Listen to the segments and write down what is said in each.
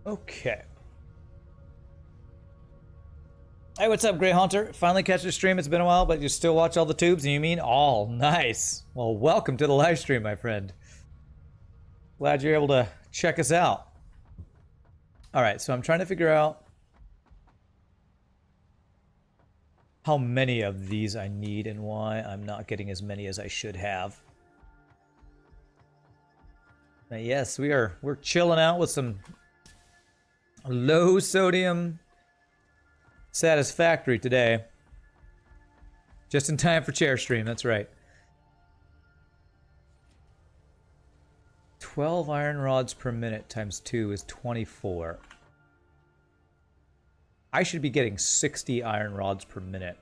Okay. Hey, what's up, Grey Hunter? Finally catch the stream. It's been a while, but you still watch all the tubes, and you mean all. Nice. Well, welcome to the live stream, my friend. Glad you're able to check us out. All right, so I'm trying to figure out how many of these I need and why I'm not getting as many as I should have. But yes, we're chilling out with some low sodium Satisfactory today. Just in time for chair stream, that's right. 12 iron rods per minute times 2 is 24. I should be getting 60 iron rods per minute.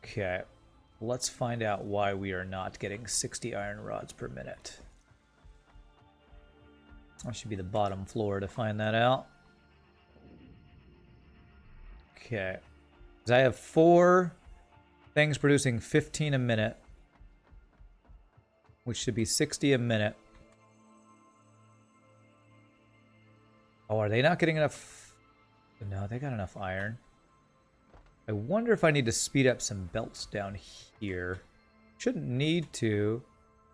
Okay, let's find out why we are not getting 60 iron rods per minute. That should be the bottom floor to find that out. Okay. I have 4 things producing 15 a minute, which should be 60 a minute. Oh, are they not getting enough? No, they got enough iron. I wonder if I need to speed up some belts down here. Shouldn't need to.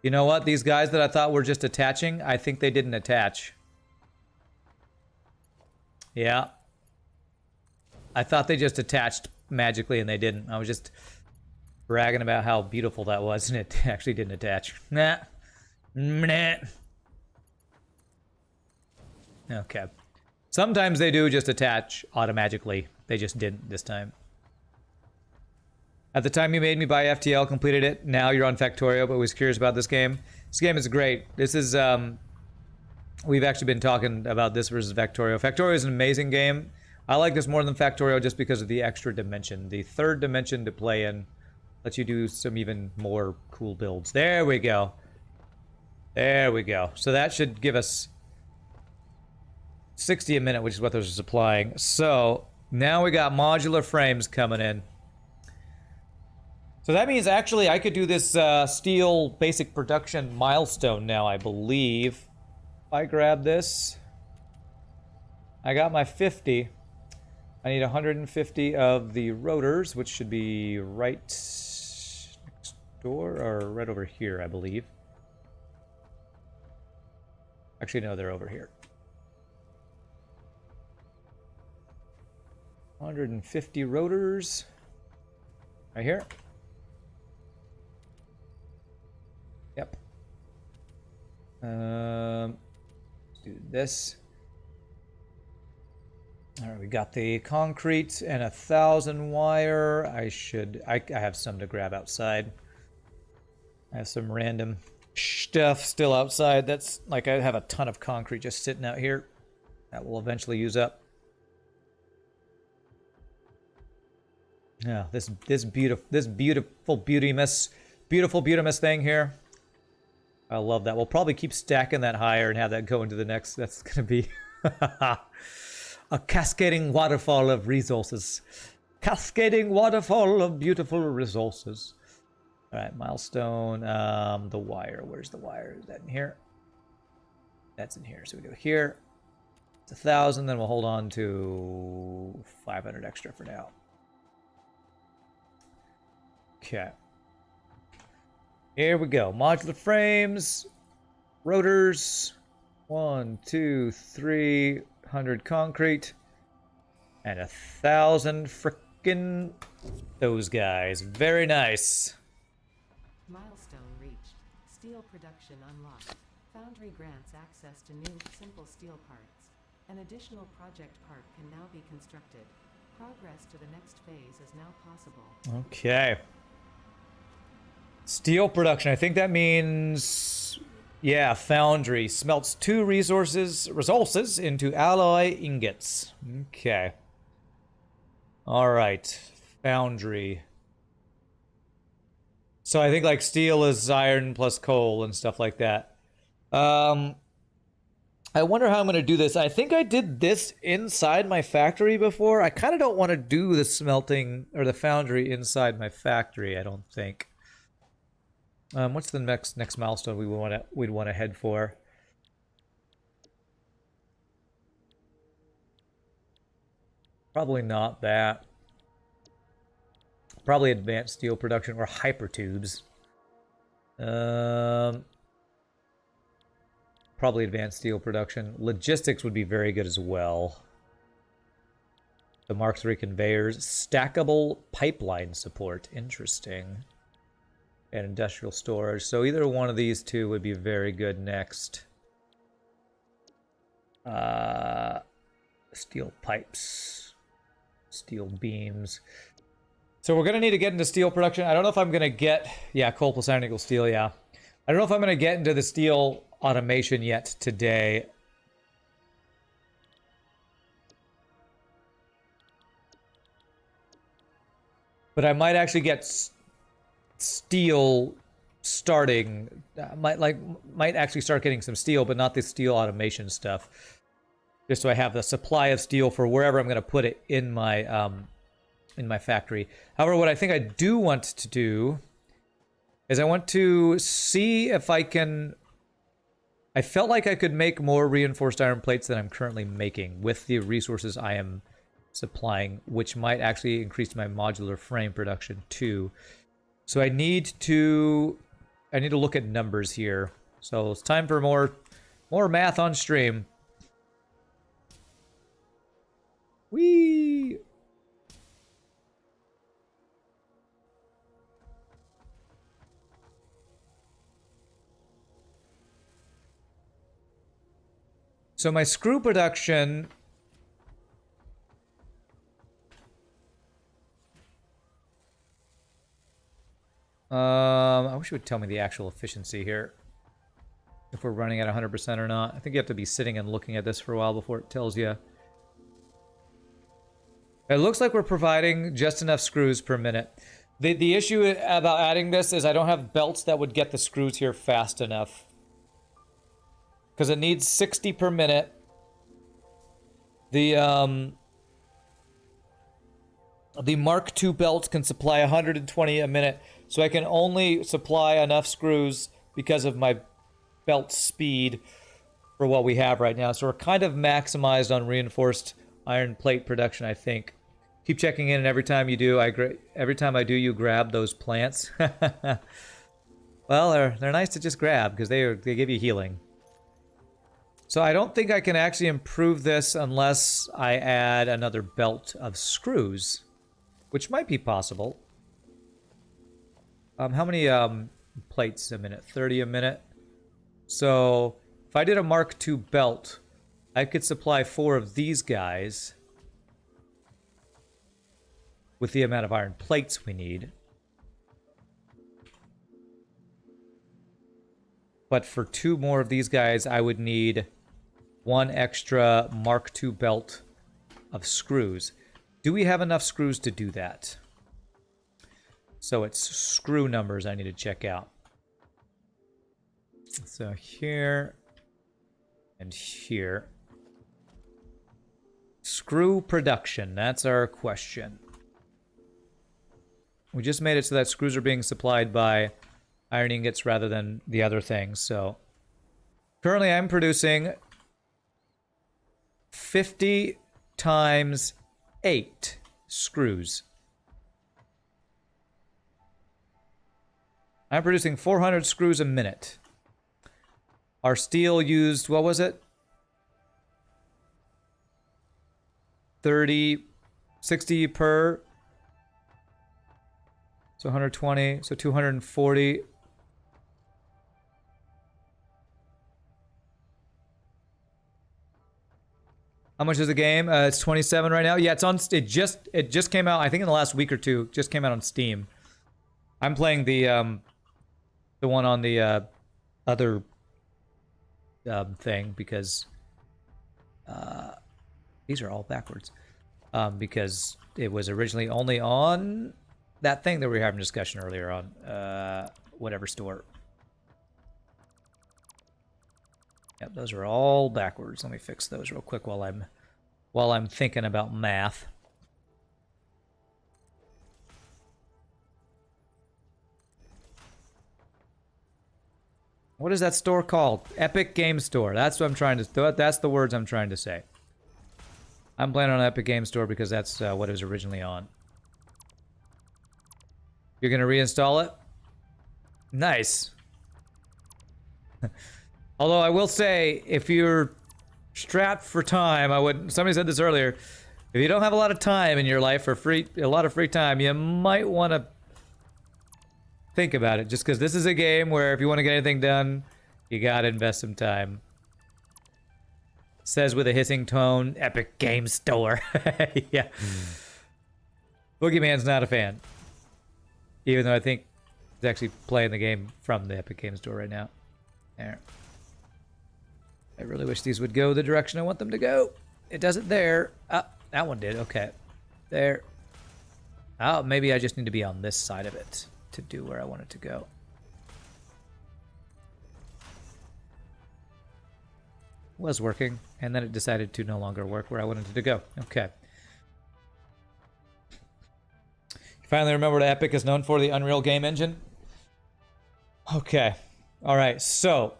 You know what? These guys that I thought were just attaching, I think they didn't attach. Yeah. I thought they just attached magically and they didn't. I was just bragging about how beautiful that was and it actually didn't attach. Nah. Nah. Okay. Sometimes they do just attach automatically. They just didn't this time. At the time you made me buy FTL, completed it. Now you're on Factorio, but was curious about this game. This game is great. This is, we've actually been talking about this versus Factorio. Factorio is an amazing game. I like this more than Factorio just because of the extra dimension. The third dimension to play in lets you do some even more cool builds. There we go. There we go. So that should give us 60 a minute, which is what those are supplying. So now we got modular frames coming in. So that means actually I could do this steel basic production milestone now, I believe. If I grab this, I got my 50. I need 150 of the rotors, which should be right next door, or right over here, I believe. Actually, no, they're over here. 150 rotors. Right here. Yep. Let's do this. All right, we got the concrete and 1,000 wire. I have some to grab outside. I have some random stuff still outside. That's like I have a ton of concrete just sitting out here that will eventually use up. Yeah, this beautiful beautimous thing here. I love that. We'll probably keep stacking that higher and have that go into the next. That's gonna be a cascading waterfall of resources. Cascading waterfall of beautiful resources. All right, milestone. The wire. Where's the wire? Is that in here? That's in here. So we go here. It's 1,000. Then we'll hold on to 500 extra for now. Okay. Here we go. Modular frames, rotors. 1, 2, 300 concrete, and 1,000 frickin' those guys. Very nice. Milestone reached. Steel production unlocked. Foundry grants access to new, simple steel parts. An additional project part can now be constructed. Progress to the next phase is now possible. Okay. Steel production. I think that means, yeah, foundry smelts 2 resources into alloy ingots. Okay. All right. Foundry. So I think like steel is iron plus coal and stuff like that. I wonder how I'm going to do this. I think I did this inside my factory before. I kind of don't want to do the smelting or the foundry inside my factory, I don't think. What's the next milestone we'd want to head for? Probably not that. Probably advanced steel production or hypertubes. Probably advanced steel production. Logistics would be very good as well. The Mark III conveyors. Stackable pipeline support. Interesting. And industrial storage. So either one of these two would be very good next. Steel pipes. Steel beams. So we're going to need to get into steel production. I don't know if I'm going to get... Yeah, coal plus iron equals steel, yeah. I don't know if I'm going to get into the steel automation yet today. But I might actually get steel starting. Might actually start getting some steel, but not the steel automation stuff. Just so I have the supply of steel for wherever I'm going to put it in my factory. However, what I think I do want to do is I want to see if I can... I felt like I could make more reinforced iron plates than I'm currently making with the resources I am supplying, which might actually increase my modular frame production too. So I need to look at numbers here. So it's time for more math on stream. Whee! So my screw production... I wish it would tell me the actual efficiency here. If we're running at 100% or not. I think you have to be sitting and looking at this for a while before it tells you. It looks like we're providing just enough screws per minute. The issue about adding this is I don't have belts that would get the screws here fast enough. Because it needs 60 per minute. The Mark II belts can supply 120 a minute. So I can only supply enough screws because of my belt speed for what we have right now. So we're kind of maximized on reinforced iron plate production, I think. Keep checking in, and every time you do, every time I do, you grab those plants. Well, they're nice to just grab because they give you healing. So I don't think I can actually improve this unless I add another belt of screws, which might be possible. How many plates a minute? 30 a minute. So if I did a Mark II belt, I could supply 4 of these guys with the amount of iron plates we need. But for 2 more of these guys, I would need 1 extra Mark II belt of screws. Do we have enough screws to do that? So it's screw numbers I need to check out. So here and here. Screw production, that's our question. We just made it so that screws are being supplied by iron ingots rather than the other things. So currently I'm producing 50 times 8 screws. I'm producing 400 screws a minute. Our steel used, what was it? 30, 60 per. So 120, so 240. How much is the game? It's 27 right now. Yeah, it's on. It just came out. I think in the last week or two. Just came out on Steam. I'm playing the one on the other thing because these are all backwards. Because it was originally only on that thing that we were having discussion earlier on whatever store. Yep, those are all backwards. Let me fix those real quick while I'm thinking about math. What is that store called? Epic Game Store. That's what I'm trying to. That's the words I'm trying to say. I'm playing on Epic Game Store because that's what it was originally on. You're going to reinstall it? Nice. Although I will say, if you're strapped for time, I would. Somebody said this earlier. If you don't have a lot of time in your life or a lot of free time, you might want to think about it. Just because this is a game where if you want to get anything done, you gotta invest some time. Says with a hissing tone, Epic Game Store. Yeah. Boogeyman's not a fan. Even though I think he's actually playing the game from the Epic Game Store right now. There. I really wish these would go the direction I want them to go. It doesn't there. Ah, that one did. Okay. There. Oh, maybe I just need to be on this side of it to do where I want it to go. Was working, and then it decided to no longer work where I wanted it to go. Okay. You finally remember what Epic is known for, the Unreal game engine? Okay. All right, so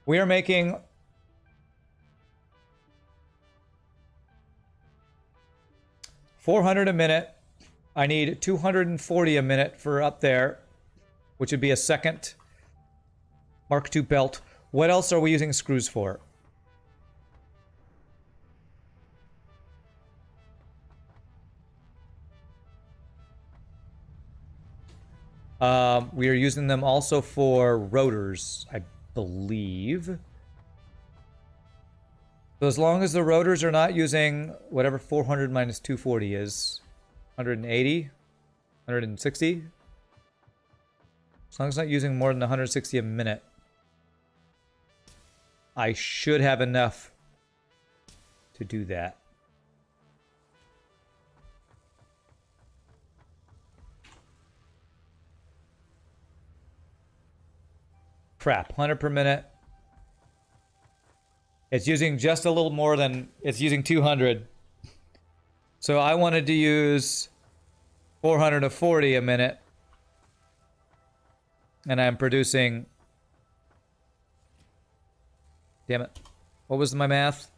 we are making 400 a minute. I need 240 a minute for up there, which would be a second Mark II belt. What else are we using screws for? We are using them also for rotors, I believe. So as long as the rotors are not using whatever 400 minus 240 is, 180, 160. As long as it's not using more than 160 a minute, I should have enough to do that. Crap, 100 per minute. It's using just a little more than, it's using 200. So I wanted to use 440 a minute. And I'm producing, damn it. What was my math?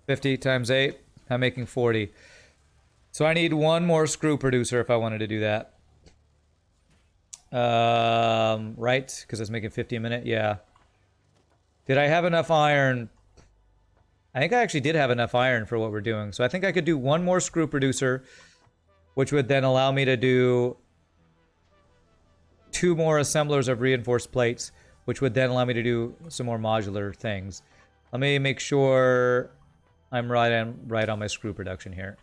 50 times 8. I'm making 40. So I need one more screw producer if I wanted to do that. Right? Because it's making 50 a minute? Yeah. Did I have enough iron? I think I actually did have enough iron for what we're doing. So I think I could do one more screw producer, which would then allow me to do 2 more assemblers of reinforced plates, which would then allow me to do some more modular things. Let me make sure I'm right on my screw production here.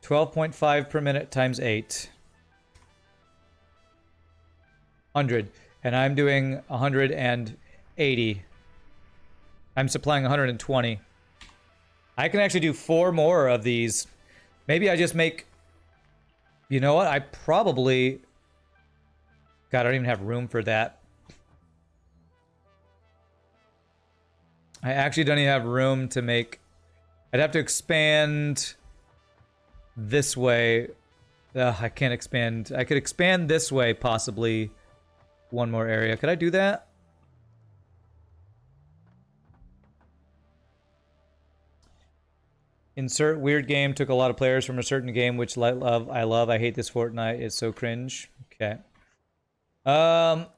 $12.5 per minute times 8. 100. And I'm doing 180. I'm supplying 120. I can actually do 4 more of these. Maybe I just make... You know what? I probably... God, I don't even have room for that. I actually don't even have room to make... I'd have to expand this way. I can't expand. I could expand this way, possibly. One more area. Could I do that? Insert weird game took a lot of players from a certain game, which I love. I hate this Fortnite. It's so cringe. Okay. Can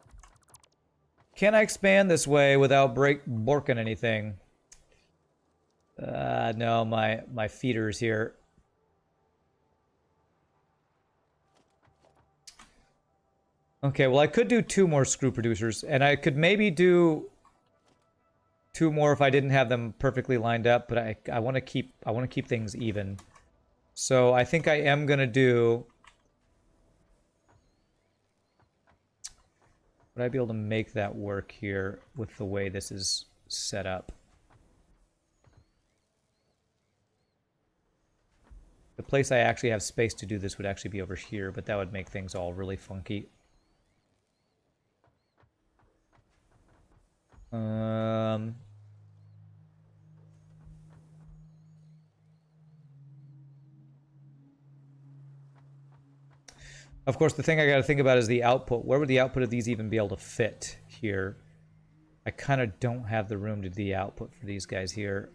I expand this way without borking anything? No, my feeder's here. Okay, well I could do 2 more screw producers, and I could maybe do 2 more if I didn't have them perfectly lined up, but I want to keep things even. So I think I am gonna do. Would I be able to make that work here with the way this is set up? The place I actually have space to do this would actually be over here, but that would make things all really funky. Of course, the thing I got to think about is the output. Where would the output of these even be able to fit here? I kind of don't have the room to do the output for these guys here.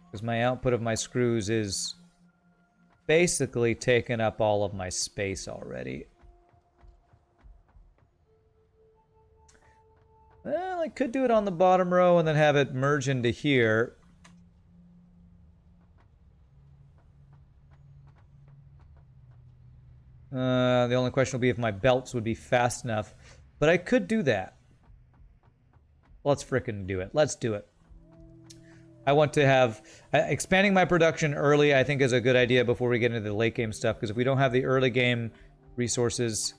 Because my output of my screws is basically taking up all of my space already. Well, I could do it on the bottom row and then have it merge into here. The only question will be if my belts would be fast enough. But I could do that. Let's frickin' do it. Let's do it. I want to have... expanding my production early, I think, is a good idea before we get into the late game stuff. Because if we don't have the early game resources,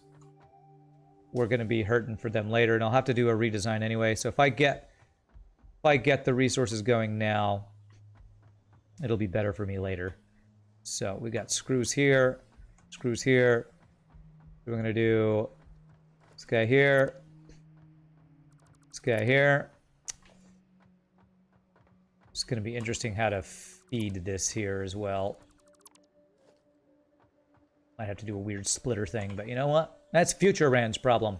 we're going to be hurting for them later. And I'll have to do a redesign anyway. So if I get the resources going now, it'll be better for me later. So we got screws here. Screws here. We're going to do this guy here. This guy here. It's going to be interesting how to feed this here as well. Might have to do a weird splitter thing, but you know what? That's future Rand's problem.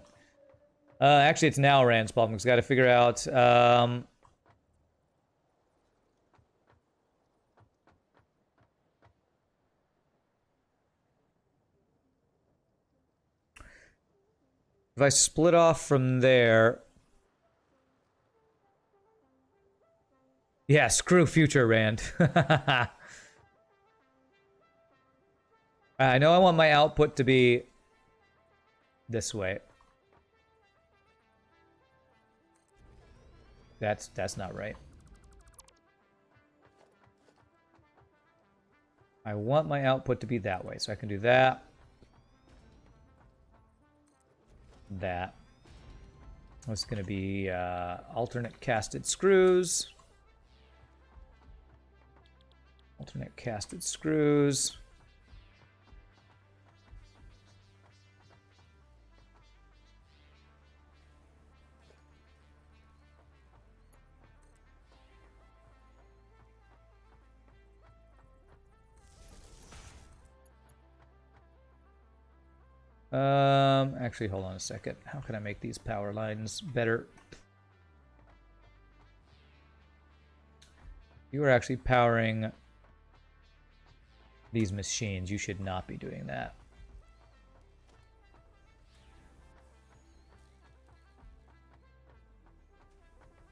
Actually, it's now Rand's problem because I got to figure out... if I split off from there... Yeah, screw future Rand. I know I want my output to be this way. That's not right. I want my output to be that way, so I can do that. That. It's going to be alternate casted screws. Alternate casted screws. Actually, hold on a second. How can I make these power lines better? You are actually powering these machines. You should not be doing that.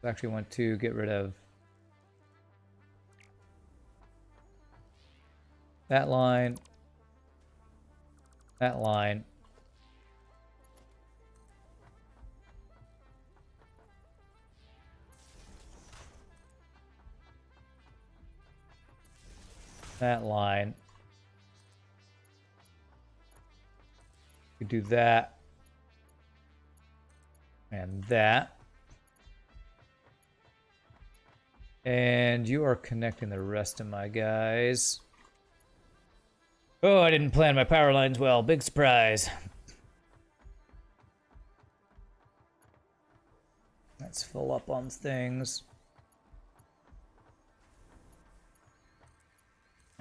I actually want to get rid of that line, that line. That line. You do that. And that. And you are connecting the rest of my guys. Oh, I didn't plan my power lines well. Big surprise. Let's fill up on things.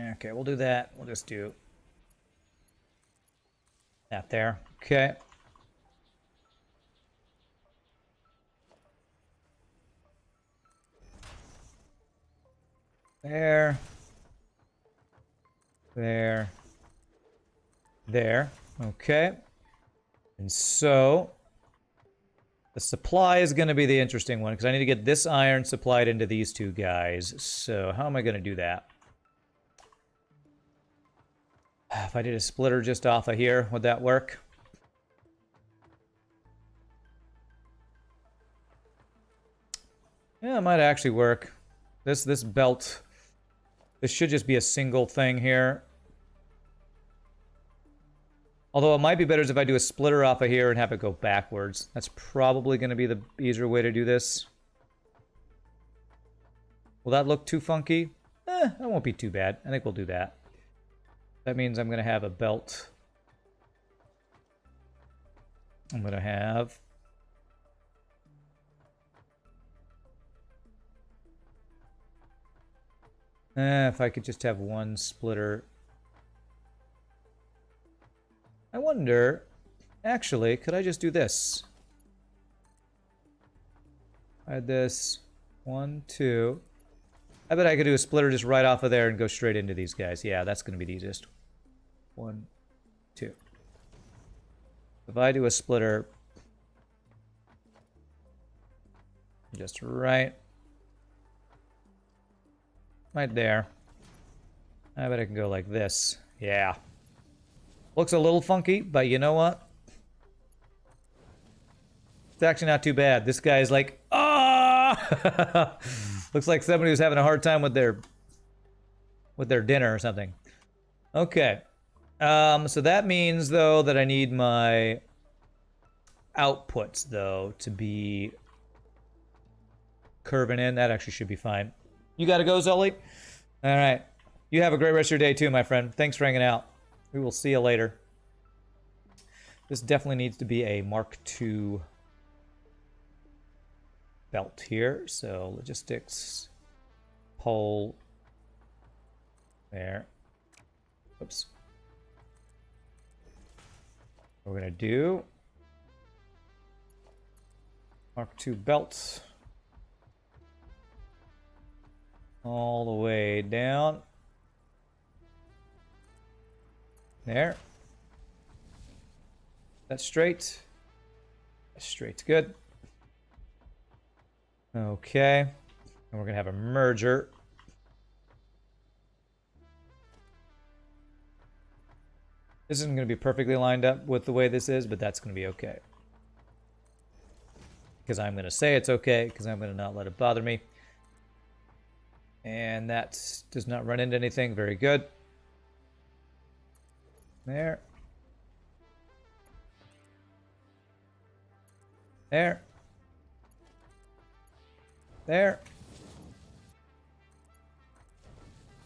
Okay, we'll do that. We'll just do that there. Okay. There. There. There. Okay. And so the supply is going to be the interesting one because I need to get this iron supplied into these two guys. So how am I going to do that? If I did a splitter just off of here, would that work? Yeah, it might actually work. This belt, this should just be a single thing here. Although it might be better if I do a splitter off of here and have it go backwards. That's probably going to be the easier way to do this. Will that look too funky? That won't be too bad. I think we'll do that. That means I'm going to have a belt. I'm going to have... If I could just have one splitter. I wonder, actually, could I just do this? I had this 1, 2. I bet I could do a splitter just right off of there and go straight into these guys. Yeah, that's going to be the easiest. 1, 2. If I do a splitter just right there. I bet I can go like this. Yeah. Looks a little funky, but you know what? It's actually not too bad. This guy's like, ah! Looks like somebody was having a hard time with their dinner or something. Okay. So that means though that I need my outputs though to be curving in. That actually should be fine. You gotta go, Zully? All right. You have a great rest of your day too, my friend. Thanks for hanging out. We will see you later. This definitely needs to be a Mark II belt here. So logistics, pole, there. Oops. We're gonna do Mark II belt all the way down. There. That's straight. That's straight's good. Okay. And we're gonna have a merger. This isn't gonna be perfectly lined up with the way this is, but that's gonna be okay. Because I'm gonna say it's okay, because I'm gonna not let it bother me. And that does not run into anything. Very good. There. There. There.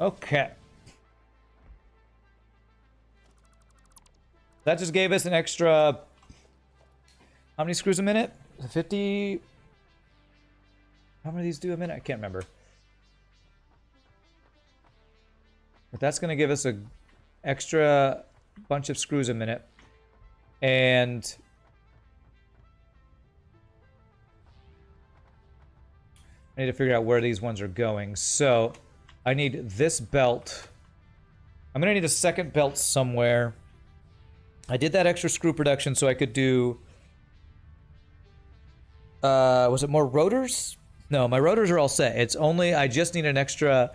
Okay. That just gave us an extra... How many screws a minute? 50... How many of these do a minute? I can't remember. But that's going to give us a extra bunch of screws a minute. And... I need to figure out where these ones are going. So, I need this belt. I'm going to need a second belt somewhere. I did that extra screw production so I could do... was it more rotors? No, my rotors are all set. It's only... I just need an extra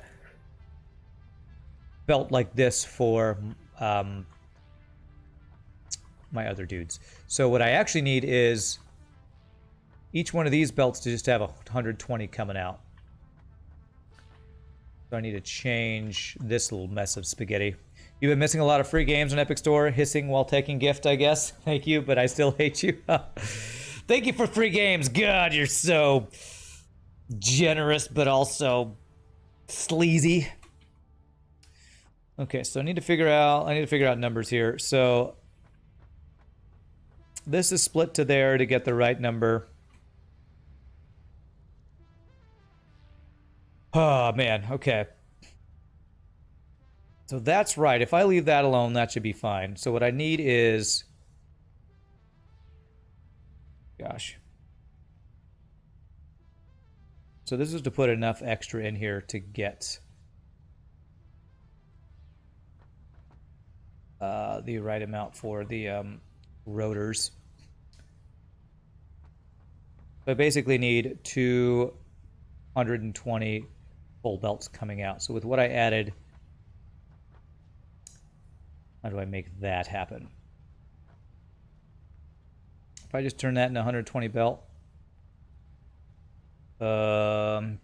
belt like this for my other dudes. So what I actually need is each one of these belts to just have 120 coming out. So I need to change this little mess of spaghetti. You've been missing a lot of free games on Epic Store, hissing while taking gift, I guess. Thank you, but I still hate you. Thank you for free games. God, you're so generous, but also sleazy. Okay, so I need to figure out numbers here. So this is split to there to get the right number. Oh, man. Okay. So that's right. If I leave that alone, that should be fine. So what I need is... Gosh. So this is to put enough extra in here to get the right amount for the rotors. So I basically need 220 full belts coming out. So with what I added, how do I make that happen? If I just turn that into 120 belt, I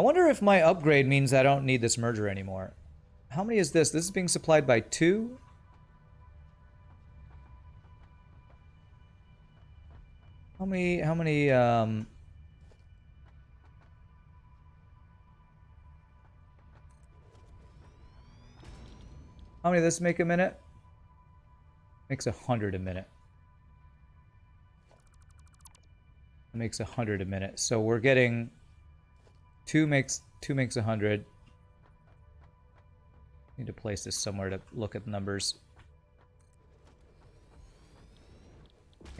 wonder if my upgrade means I don't need this merger anymore. How many is this? This is being supplied by 2? How many, how many does this make a minute? Makes 100 a minute. It makes 100 a minute. So we're getting 2 makes 100. Need to place this somewhere to look at the numbers.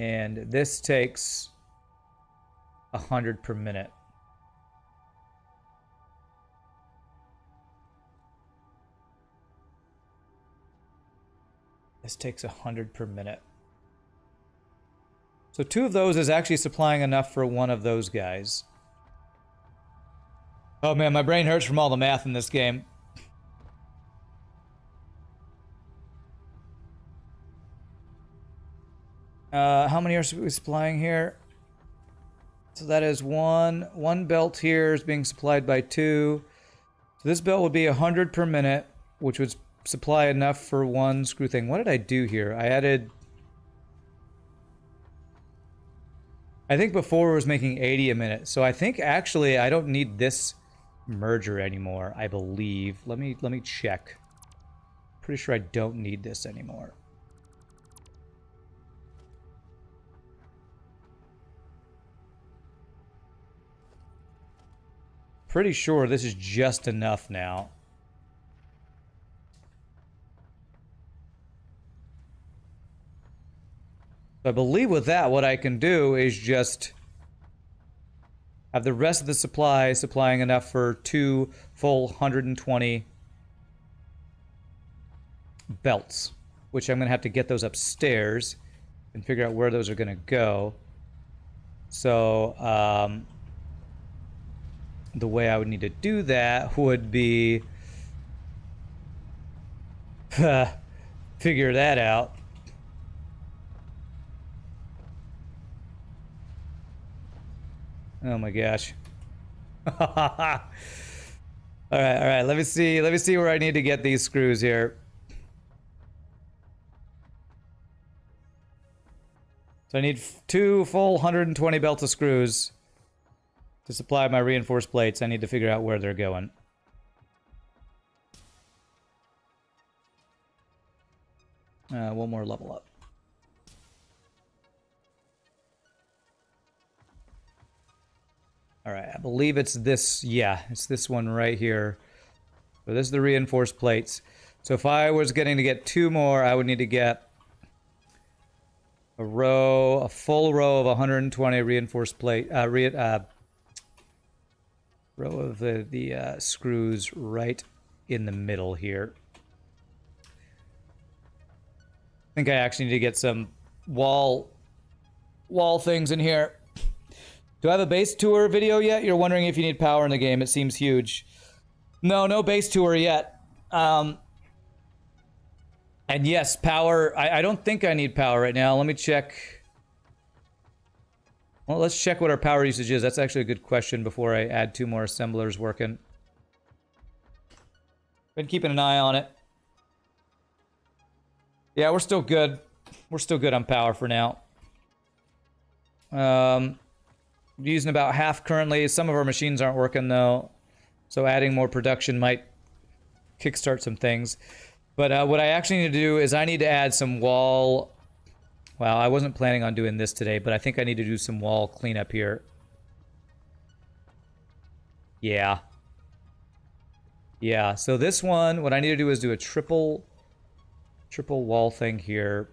And this takes 100 per minute. This takes 100 per minute. So 2 of those is actually supplying enough for 1 of those guys. Oh man, my brain hurts from all the math in this game. How many are we supplying here? So that is one belt here is being supplied by 2. So this belt would be 100 per minute, which would supply enough for 1 screw thing. What did I do here? I added... I think before it was making 80 a minute. So I think actually I don't need this merger anymore, I believe. Let me check. Pretty sure I don't need this anymore. Pretty sure this is just enough now. So I believe with that, what I can do is just have the rest of the supply supplying enough for 2 full 120 belts, which I'm going to have to get those upstairs and figure out where those are going to go. So, the way I would need to do that would be figure that out. Oh my gosh. All right. Let me see where I need to get these screws here. So I need 2 full 120 belts of screws to supply my reinforced plates. I need to figure out where they're going. One more level up. All right, I believe it's this. Yeah, it's this one right here. So this is the reinforced plates. So if I was getting to get 2 more, I would need to get a full row of 120 reinforced plate, row of the screws right in the middle here. I think I actually need to get some wall things in here. Do I have a base tour video yet? You're wondering if you need power in the game. It seems huge. No base tour yet. And yes, power. I don't think I need power right now. Let me check. Well, let's check what our power usage is. That's actually a good question before I add 2 more assemblers working. Been keeping an eye on it. Yeah, we're still good. We're still good on power for now. Using about half currently. Some of our machines aren't working though, so adding more production might kickstart some things. But what I actually need to do is I need to add some wall. Well, I wasn't planning on doing this today, but I think I need to do some wall cleanup here. Yeah. So this one, what I need to do is do a triple wall thing here.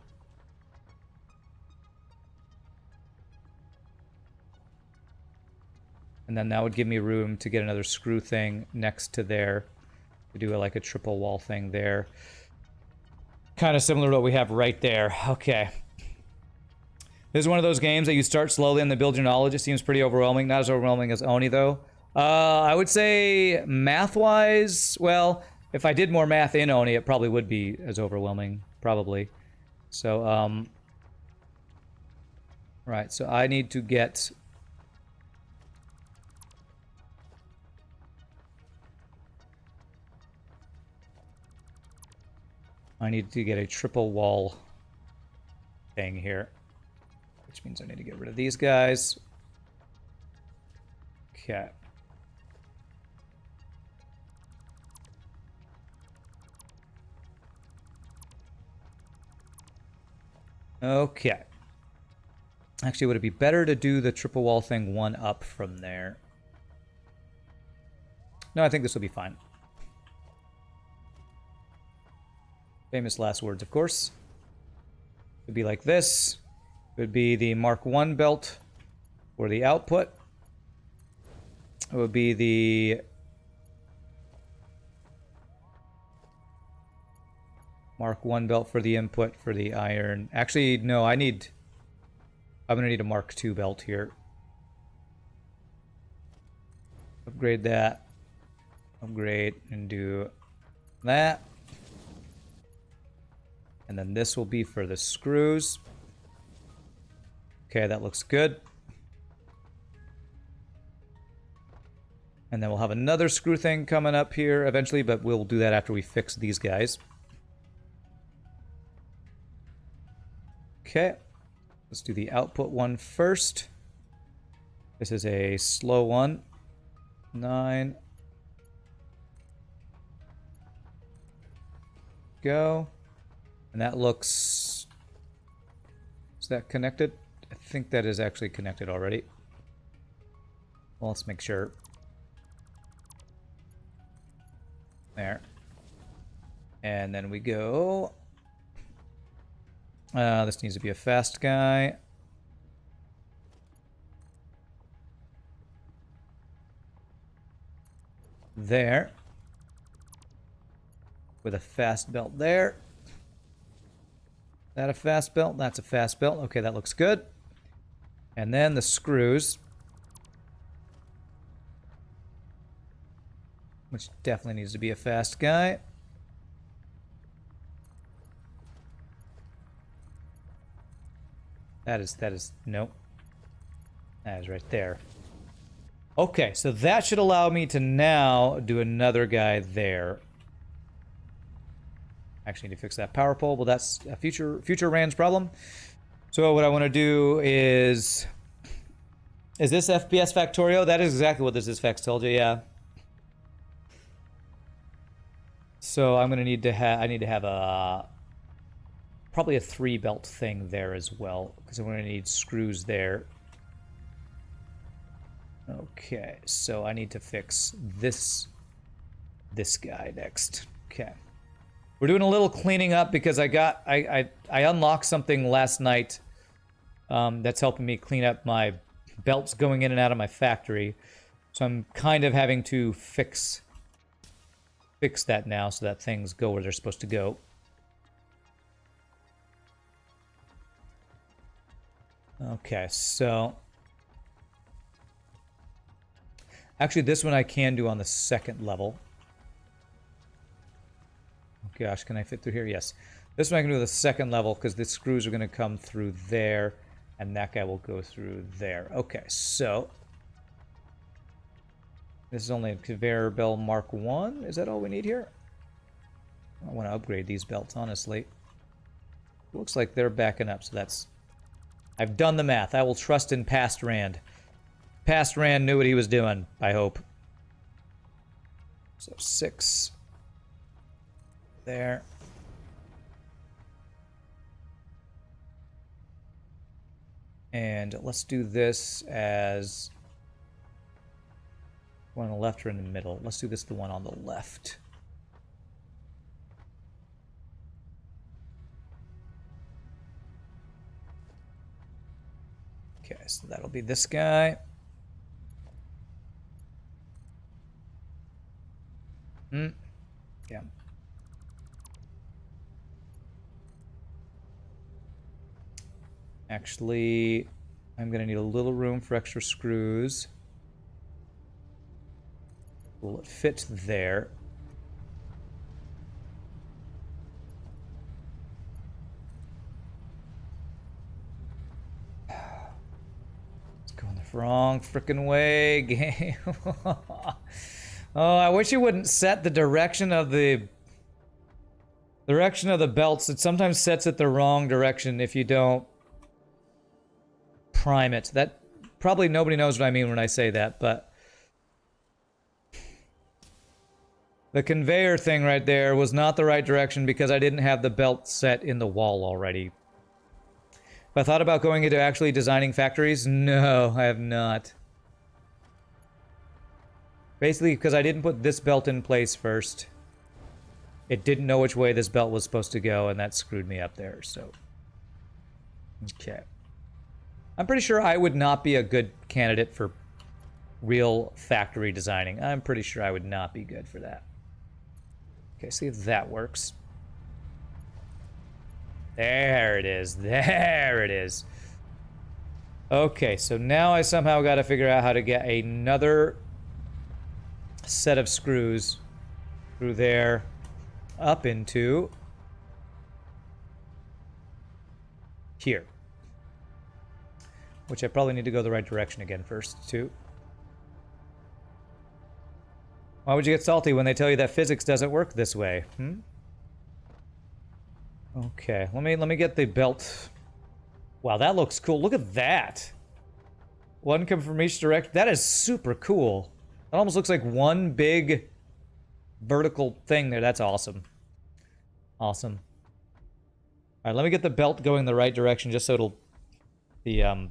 And then that would give me room to get another screw thing next to there. To do like a triple wall thing there. Kind of similar to what we have right there. Okay. This is one of those games that you start slowly and then build your knowledge. It seems pretty overwhelming. Not as overwhelming as Oni, though. I would say math-wise, well, if I did more math in Oni, it probably would be as overwhelming. Probably. So, right. So I need to get... I need to get a triple wall thing here. Which means I need to get rid of these guys. Okay. Okay. Actually, would it be better to do the triple wall thing one up from there? No, I think this will be fine. Famous last words, of course. It would be like this. It would be the Mark 1 belt for the output. It would be the Mark 1 belt for the input for the iron. Actually, no, I'm going to need a Mark 2 belt here. Upgrade that. Upgrade and do that. And then this will be for the screws. Okay, that looks good. And then we'll have another screw thing coming up here eventually, but we'll do that after we fix these guys. Okay, let's do the output one first. This is a slow one. 9. Go. And that looks... Is that connected? I think that is actually connected already. Well, let's make sure. There. And then we go... this needs to be a fast guy. There. With a fast belt there. That a fast belt? That's a fast belt. Okay, that looks good. And then the screws. Which definitely needs to be a fast guy. That is, nope. That is right there. Okay, so that should allow me to now do another guy there. Actually need to fix that power pole. Well, that's a future Rand's problem. So what I want to do is this FPS Factorio? That is exactly what this is, Fax told you, yeah. So I'm gonna need to have, I need to have a, probably a 3 belt thing there as well, because I'm gonna need screws there. Okay, so I need to fix this guy next. Okay. We're doing a little cleaning up because I unlocked something last night that's helping me clean up my belts going in and out of my factory. So I'm kind of having to fix that now so that things go where they're supposed to go. Okay, so actually this one I can do on the 2nd level. Oh gosh, can I fit through here? Yes. This one I can do on the 2nd level because the screws are going to come through there and that guy will go through there. Okay, so this is only a conveyor belt Mark 1. Is that all we need here? I want to upgrade these belts, honestly. Looks like they're backing up, so that's... I've done the math. I will trust in past Rand. Past Rand knew what he was doing, I hope. So 6. There. And let's do this as... one on the left or in the middle. Let's do this the one on the left. Okay, so that'll be this guy. Yeah. Actually, I'm going to need a little room for extra screws. Will it fit there? It's going the wrong frickin' way, game. Oh, I wish you wouldn't set the direction of the belts. It sometimes sets it the wrong direction if you don't prime it. That probably nobody knows what I mean when I say that, but the conveyor thing right there was not the right direction because I didn't have the belt set in the wall already. I thought about going into actually designing factories. No, I have not. Basically, because I didn't put this belt in place first. It didn't know which way this belt was supposed to go, and that screwed me up there, so. Okay. I'm pretty sure I would not be a good candidate for real factory designing. I'm pretty sure I would not be good for that. Okay, see if that works. There it is. There it is. Okay, so now I somehow got to figure out how to get another set of screws through there up into here. Which I probably need to go the right direction again first, too. Why would you get salty when they tell you that physics doesn't work this way? Okay, let me get the belt. Wow, that looks cool. Look at that. One come from each direction. That is super cool. That almost looks like one big vertical thing there. That's awesome. Awesome. All right, let me get the belt going the right direction just so the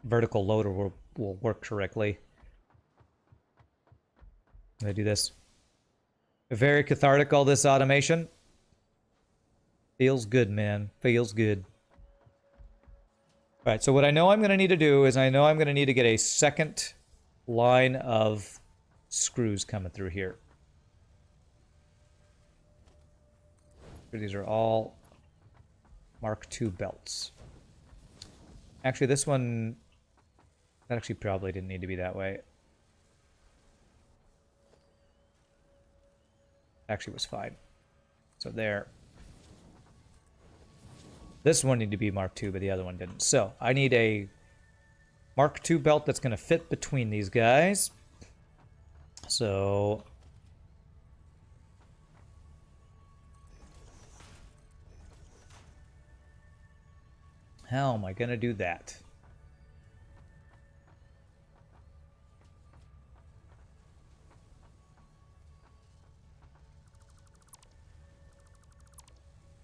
vertical loader will work correctly. I'm gonna do this. Very cathartic, all this automation. Feels good, man. Feels good. All right, so what I know I'm gonna need to do is I know I'm gonna need to get a second line of screws coming through here. These are all Mark II belts. Actually, this one, that actually probably didn't need to be that way. Actually was fine. So there. This one needed to be Mark II, but the other one didn't. So I need a Mark II belt that's going to fit between these guys. So how am I going to do that?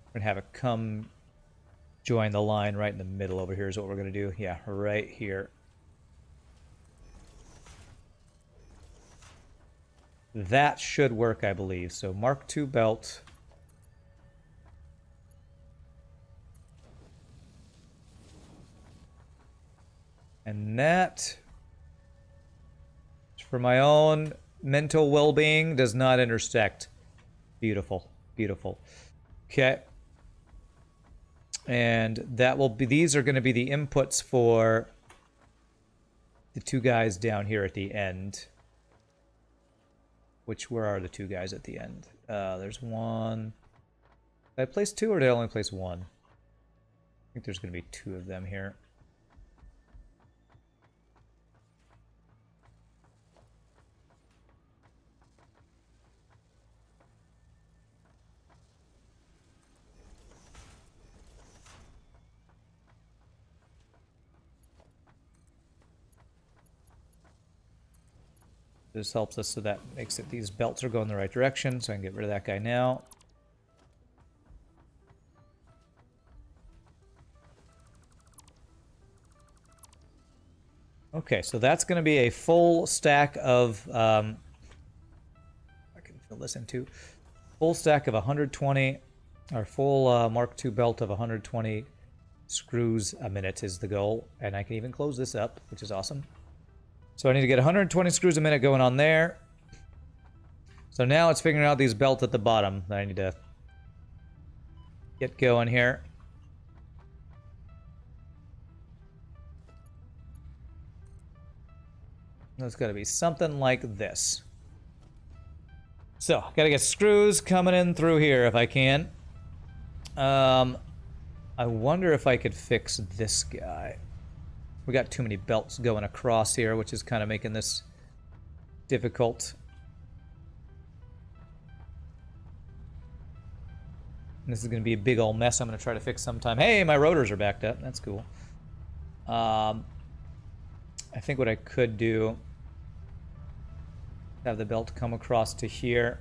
We're going to have it come join the line right in the middle over here is what we're going to do. Yeah, right here. That should work, I believe. So Mark II belt. And that, for my own mental well-being, does not intersect. Beautiful. Beautiful. Okay. And that will be, these are going to be the inputs for the two guys down here at the end. Where are the two guys at the end? There's one. Did I place two or did I only place one? I think there's going to be two of them here. This helps us so that makes it these belts are going the right direction, so I can get rid of that guy now. Okay, so that's going to be a full stack of I can fill this in too. Full stack of 120, or full Mark II belt of 120 screws a minute is the goal, and I can even close this up, which is awesome. So I need to get 120 screws a minute going on there. So now it's figuring out these belts at the bottom that I need to get going here. There's got to be something like this. So, got to get screws coming in through here if I can. I wonder if I could fix this guy. We got too many belts going across here, which is kind of making this difficult. And this is going to be a big old mess I'm going to try to fix sometime. Hey, my rotors are backed up. That's cool. I think what I could do, have the belt come across to here,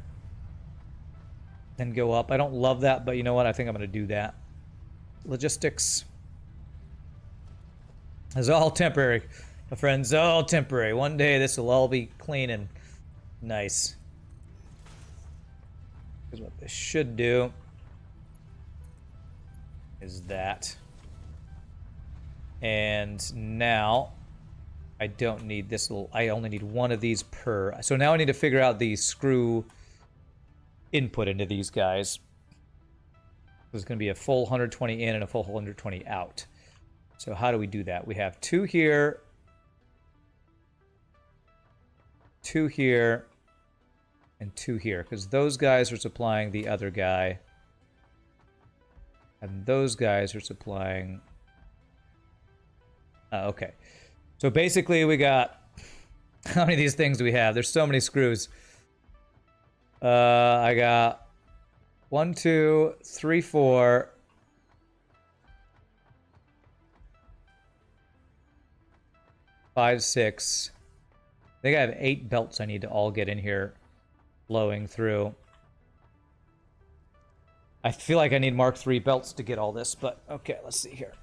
then go up. I don't love that, but you know what? I think I'm going to do that. Logistics. It's all temporary, my friends. All temporary. One day this will all be clean and nice. Because what this should do is that. And now I don't need this little. I only need one of these per. So now I need to figure out the screw input into these guys. There's going to be a full 120 in and a full 120 out. So how do we do that? We have 2 here, 2 here, and 2 here, because those guys are supplying the other guy, and those guys are supplying. Okay, so basically we got how many of these things do we have? There's so many screws. I got 1, 2, 3, 4. 5, 6. I think I have 8 belts I need to all get in here flowing through. I feel like I need Mark III belts to get all this, but okay, let's see here.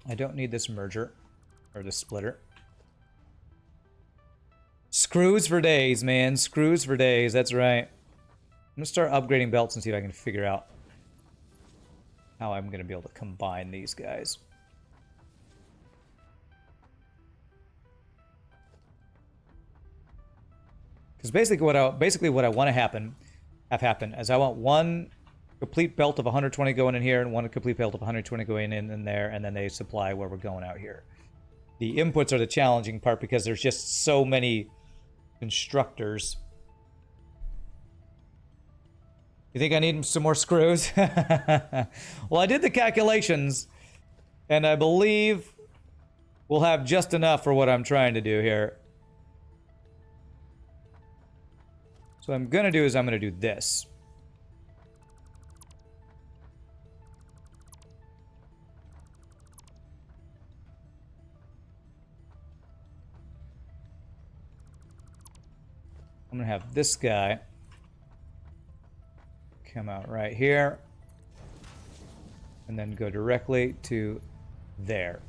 I don't need this merger, or this splitter. Screws for days, man. Screws for days, that's right. I'm gonna start upgrading belts and see if I can figure out how I'm gonna be able to combine these guys. Because basically what I want to have happen is I want one complete belt of 120 going in here and one complete belt of 120 going in there, and then they supply where we're going out here. The inputs are the challenging part because there's just so many constructors. You think I need some more screws? Well, I did the calculations, and I believe we'll have just enough for what I'm trying to do here. So what I'm going to do is I'm going to do this. I'm going to have this guy come out right here and then go directly to there.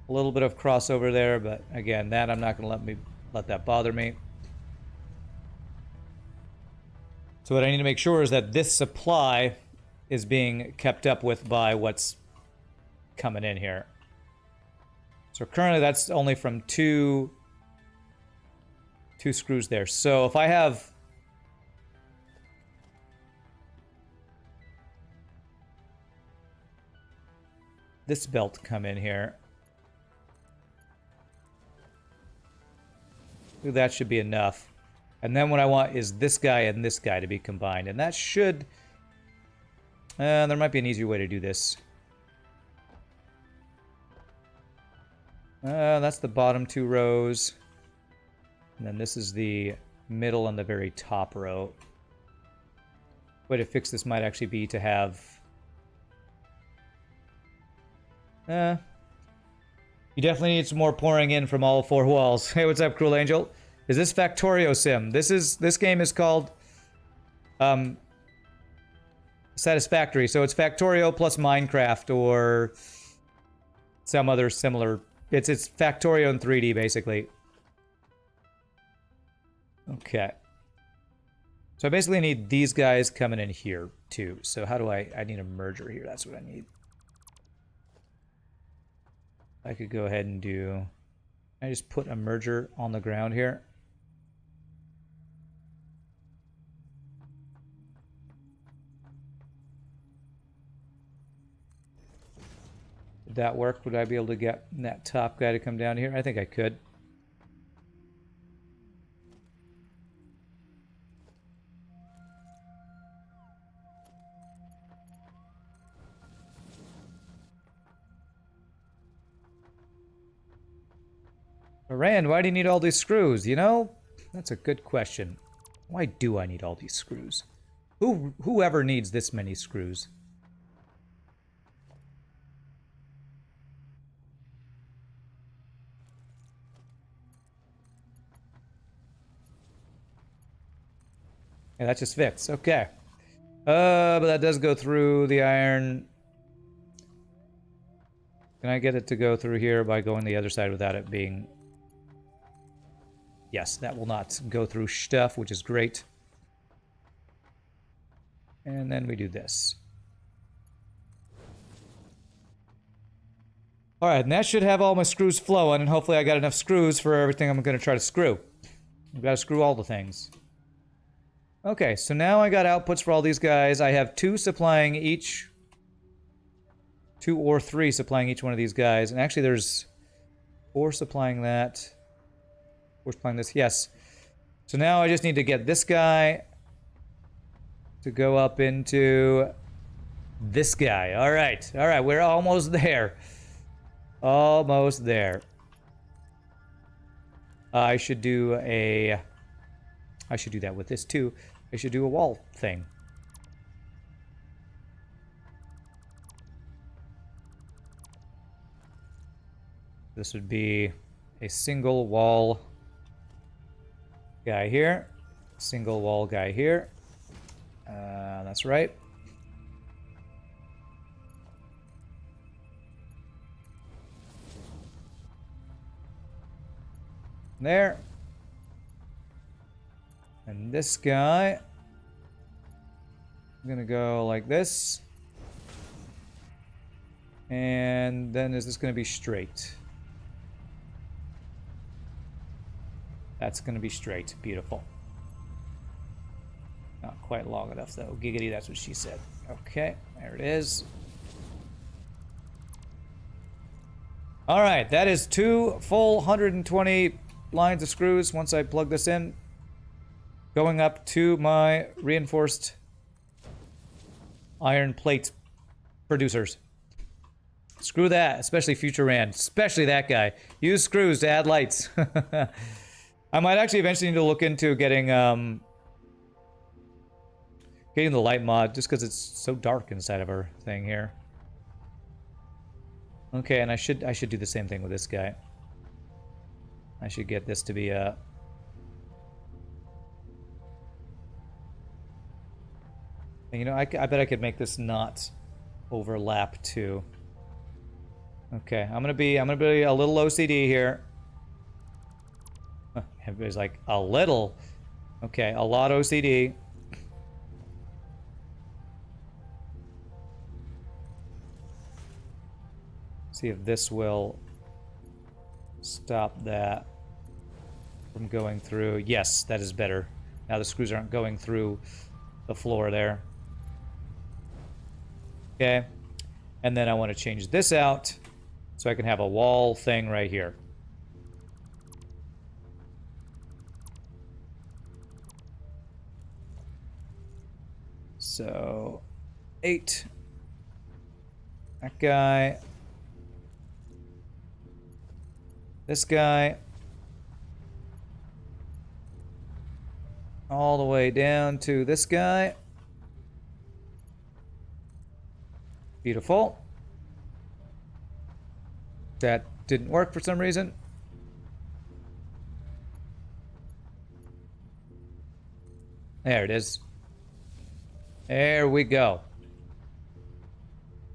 A little bit of crossover there, but again, that I'm not going to let that bother me. So what I need to make sure is that this supply is being kept up with by what's coming in here. So currently that's only from two screws there. So if I have this belt come in here, that should be enough. And then what I want is this guy and this guy to be combined. And that should... there might be an easier way to do this. That's the bottom 2 rows. And then this is the middle and the very top row. Way to fix this might actually be to have... you definitely need some more pouring in from all 4 walls. Hey, what's up, Cruel Angel? Is this Factorio Sim? This game is called Satisfactory. So it's Factorio plus Minecraft or some other similar. It's Factorio in 3D basically. Okay. So I basically need these guys coming in here too. So how do I need a merger here. That's what I need. I could go ahead and do... I just put a merger on the ground here. Would that work? Would I be able to get that top guy to come down here? I think I could. Rand, why do you need all these screws? You know, that's a good question. Why do I need all these screws? Whoever needs this many screws? Yeah, that just fits. Okay. But that does go through the iron. Can I get it to go through here by going the other side without it being... Yes, that will not go through stuff, which is great. And then we do this. Alright, and that should have all my screws flowing, and hopefully I got enough screws for everything I'm going to try to screw. I've got to screw all the things. Okay, so now I got outputs for all these guys. I have 2 supplying each... 2 or 3 supplying each one of these guys. And actually there's 4 supplying that. 4 supplying this, yes. So now I just need to get this guy to go up into this guy. Alright, alright, we're almost there. Almost there. I should do a... I should do that with this too. I should do a wall thing. This would be a single wall guy here. Single wall guy here. That's right. There. And this guy, I'm gonna go like this. And then is this gonna be straight? That's gonna be straight. Beautiful. Not quite long enough though. Giggity, that's what she said. Okay, there it is. Alright, that is 2 full 120 lines of screws once I plug this in. Going up to my reinforced iron plate producers. Screw that, especially Future Rand. Especially that guy. Use screws to add lights. I might actually eventually need to look into getting getting the light mod, just because it's so dark inside of our thing here. Okay, and I should do the same thing with this guy. I should get this to be a... You know, I bet I could make this not overlap too. Okay, I'm gonna be a little OCD here. Everybody's like, a little. Okay, a lot OCD. See if this will stop that from going through. Yes, that is better. Now the screws aren't going through the floor there. Okay, and then I want to change this out so I can have a wall thing right here. So 8. That guy. This guy. All the way down to this guy. Beautiful. That didn't work for some reason. There it is. There we go.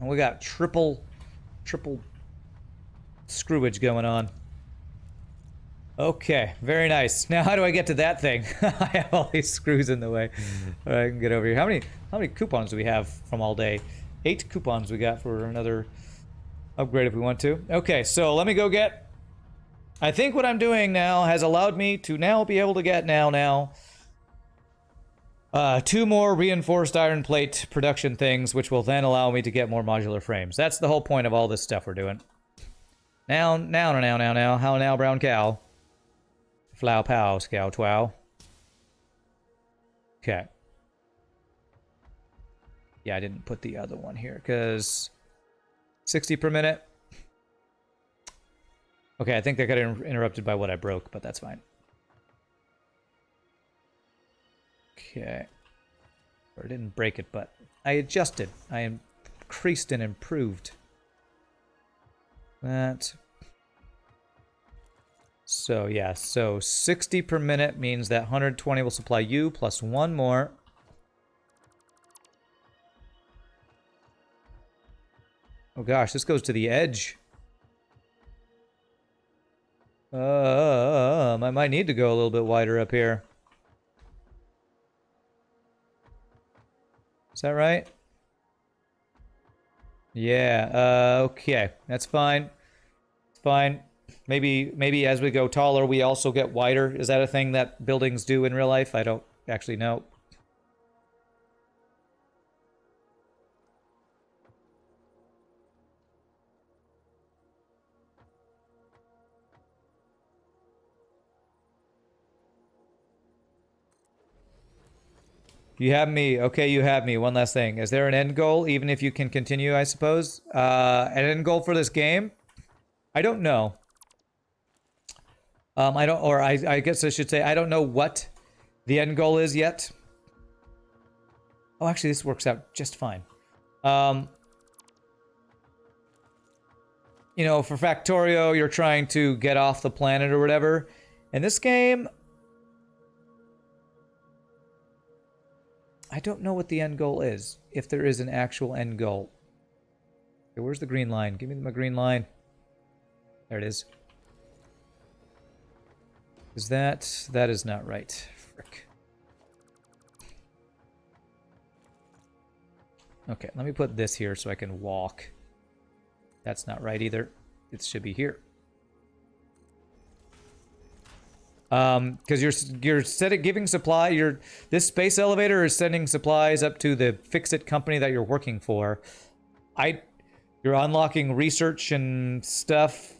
And we got triple screwage going on. Okay, very nice. Now how do I get to that thing? I have all these screws in the way. All right, I can get over here. How many coupons do we have from all day? 8 coupons we got for another upgrade if we want to. Okay, so let me go get... I think what I'm doing now has allowed me to now be able to get 2 more reinforced iron plate production things, which will then allow me to get more modular frames. That's the whole point of all this stuff we're doing. Now, how now, brown cow? Flow pow, scow twow. Okay. Yeah, I didn't put the other one here, because 60 per minute. Okay, I think that got interrupted by what I broke, but that's fine. Okay. Or I didn't break it, but I adjusted. I increased and improved. That. So, yeah. So, 60 per minute means that 120 will supply you, plus 1 more. Oh gosh, this goes to the edge. I might need to go a little bit wider up here. Is that right? Yeah, okay. That's fine. It's fine. Maybe as we go taller, we also get wider. Is that a thing that buildings do in real life? I don't actually know. You have me. Okay, you have me. One last thing. Is there an end goal, even if you can continue, I suppose? An end goal for this game? I don't know. I guess I should say, I don't know what the end goal is yet. Oh, actually, this works out just fine. You know, for Factorio, you're trying to get off the planet or whatever. In this game, I don't know what the end goal is, if there is an actual end goal. Okay, where's the green line? Give me my green line. There it is. Is that... That is not right. Frick. Okay, let me put this here so I can walk. That's not right either. It should be here. Because you're giving supply. This space elevator is sending supplies up to the Fix-It company that you're working for. You're unlocking research and stuff.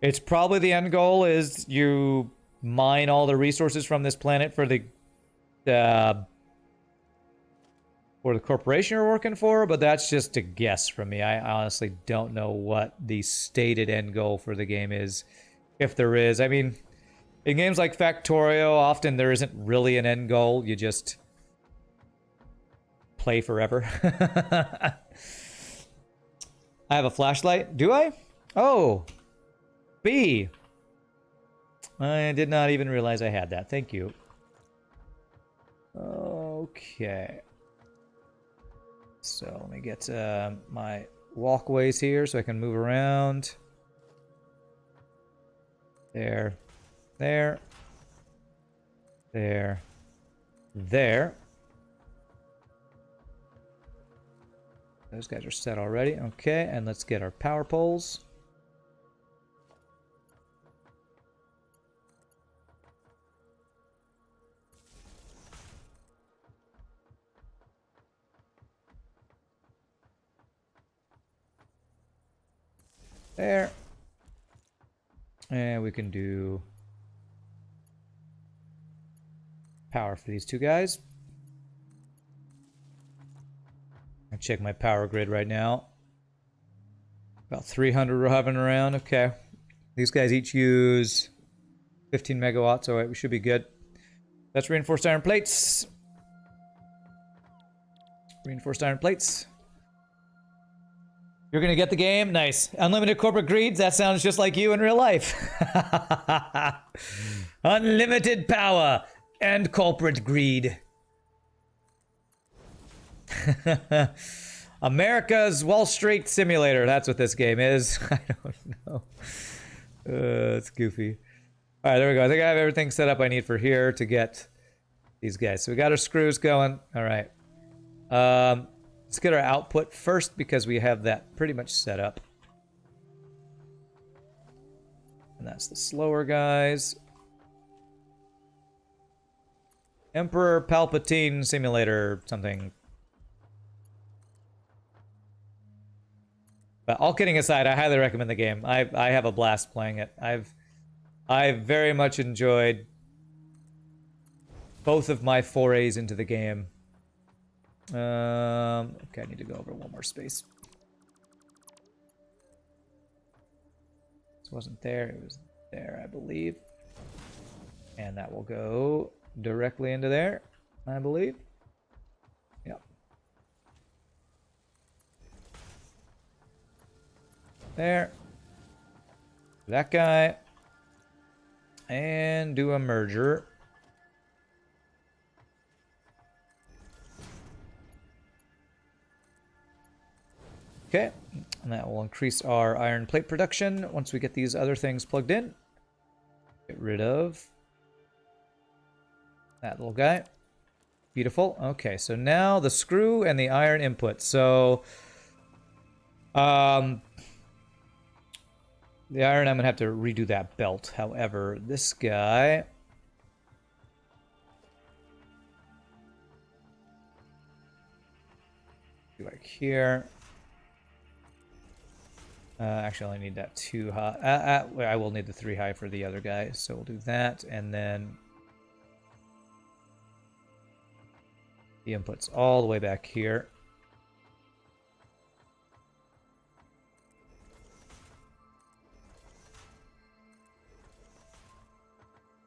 It's probably the end goal is you mine all the resources from this planet for the corporation you're working for, but that's just a guess from me. I honestly don't know what the stated end goal for the game is, if there is. I mean, in games like Factorio, often there isn't really an end goal. You just play forever. I have a flashlight. Do I? Oh. B. I did not even realize I had that. Thank you. Okay. So let me get my walkways here so I can move around. There. There. There. There. Those guys are set already. Okay, and let's get our power poles. There. And we can do power for these two guys. I check my power grid right now. About 300 we're having around. Okay. These guys each use 15 megawatts. All right, we should be good. That's reinforced iron plates. Reinforced iron plates. You're gonna get the game? Nice. Unlimited corporate greeds? That sounds just like you in real life. Unlimited power and corporate greed. America's Wall Street Simulator. That's what this game is. I don't know. It's goofy. All right, there we go. I think I have everything set up I need for here to get these guys. So we got our screws going. All right. Let's get our output first because we have that pretty much set up. And that's the slower guys. Emperor Palpatine Simulator something. But all kidding aside, I highly recommend the game. I have a blast playing it. I've very much enjoyed both of my forays into the game. Okay, I need to go over one more space. This wasn't there, it was there, I believe. And that will go directly into there, I believe. Yep. There. That guy. And do a merger. Okay, and that will increase our iron plate production once we get these other things plugged in. get rid of that little guy. Beautiful. Okay, so now the screw and the iron input. So, the iron, I'm gonna have to redo that belt. However, this guy, like here. Actually, I only need that 2 high. I will need the 3 high for the other guy, so we'll do that, and then the input's all the way back here.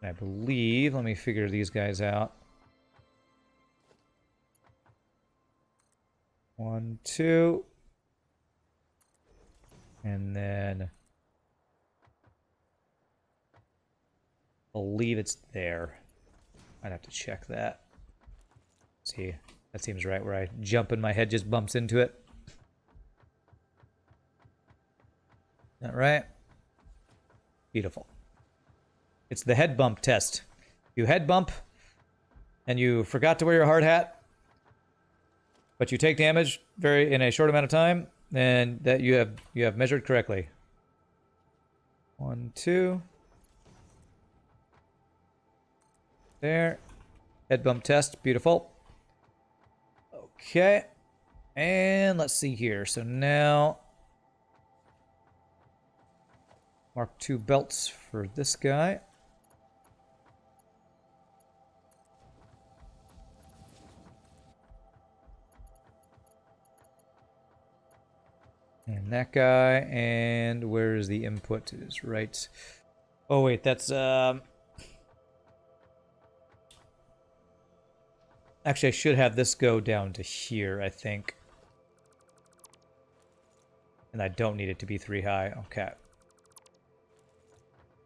And I believe, let me figure these guys out. 1, 2. And then I believe it's there. I'd have to check that. See, that seems right where I jump and my head just bumps into it. That right? Beautiful. It's the head bump test. You head bump and you forgot to wear your hard hat, but you take damage in a short amount of time, and that you have measured correctly. 1, 2. There. Head bump test. Beautiful. Okay. And let's see here. So now Mark II belts for this guy. And that guy, and where is the input? It is right. Oh wait, that's actually, I should have this go down to here, I think. And I don't need it to be 3 high. Okay.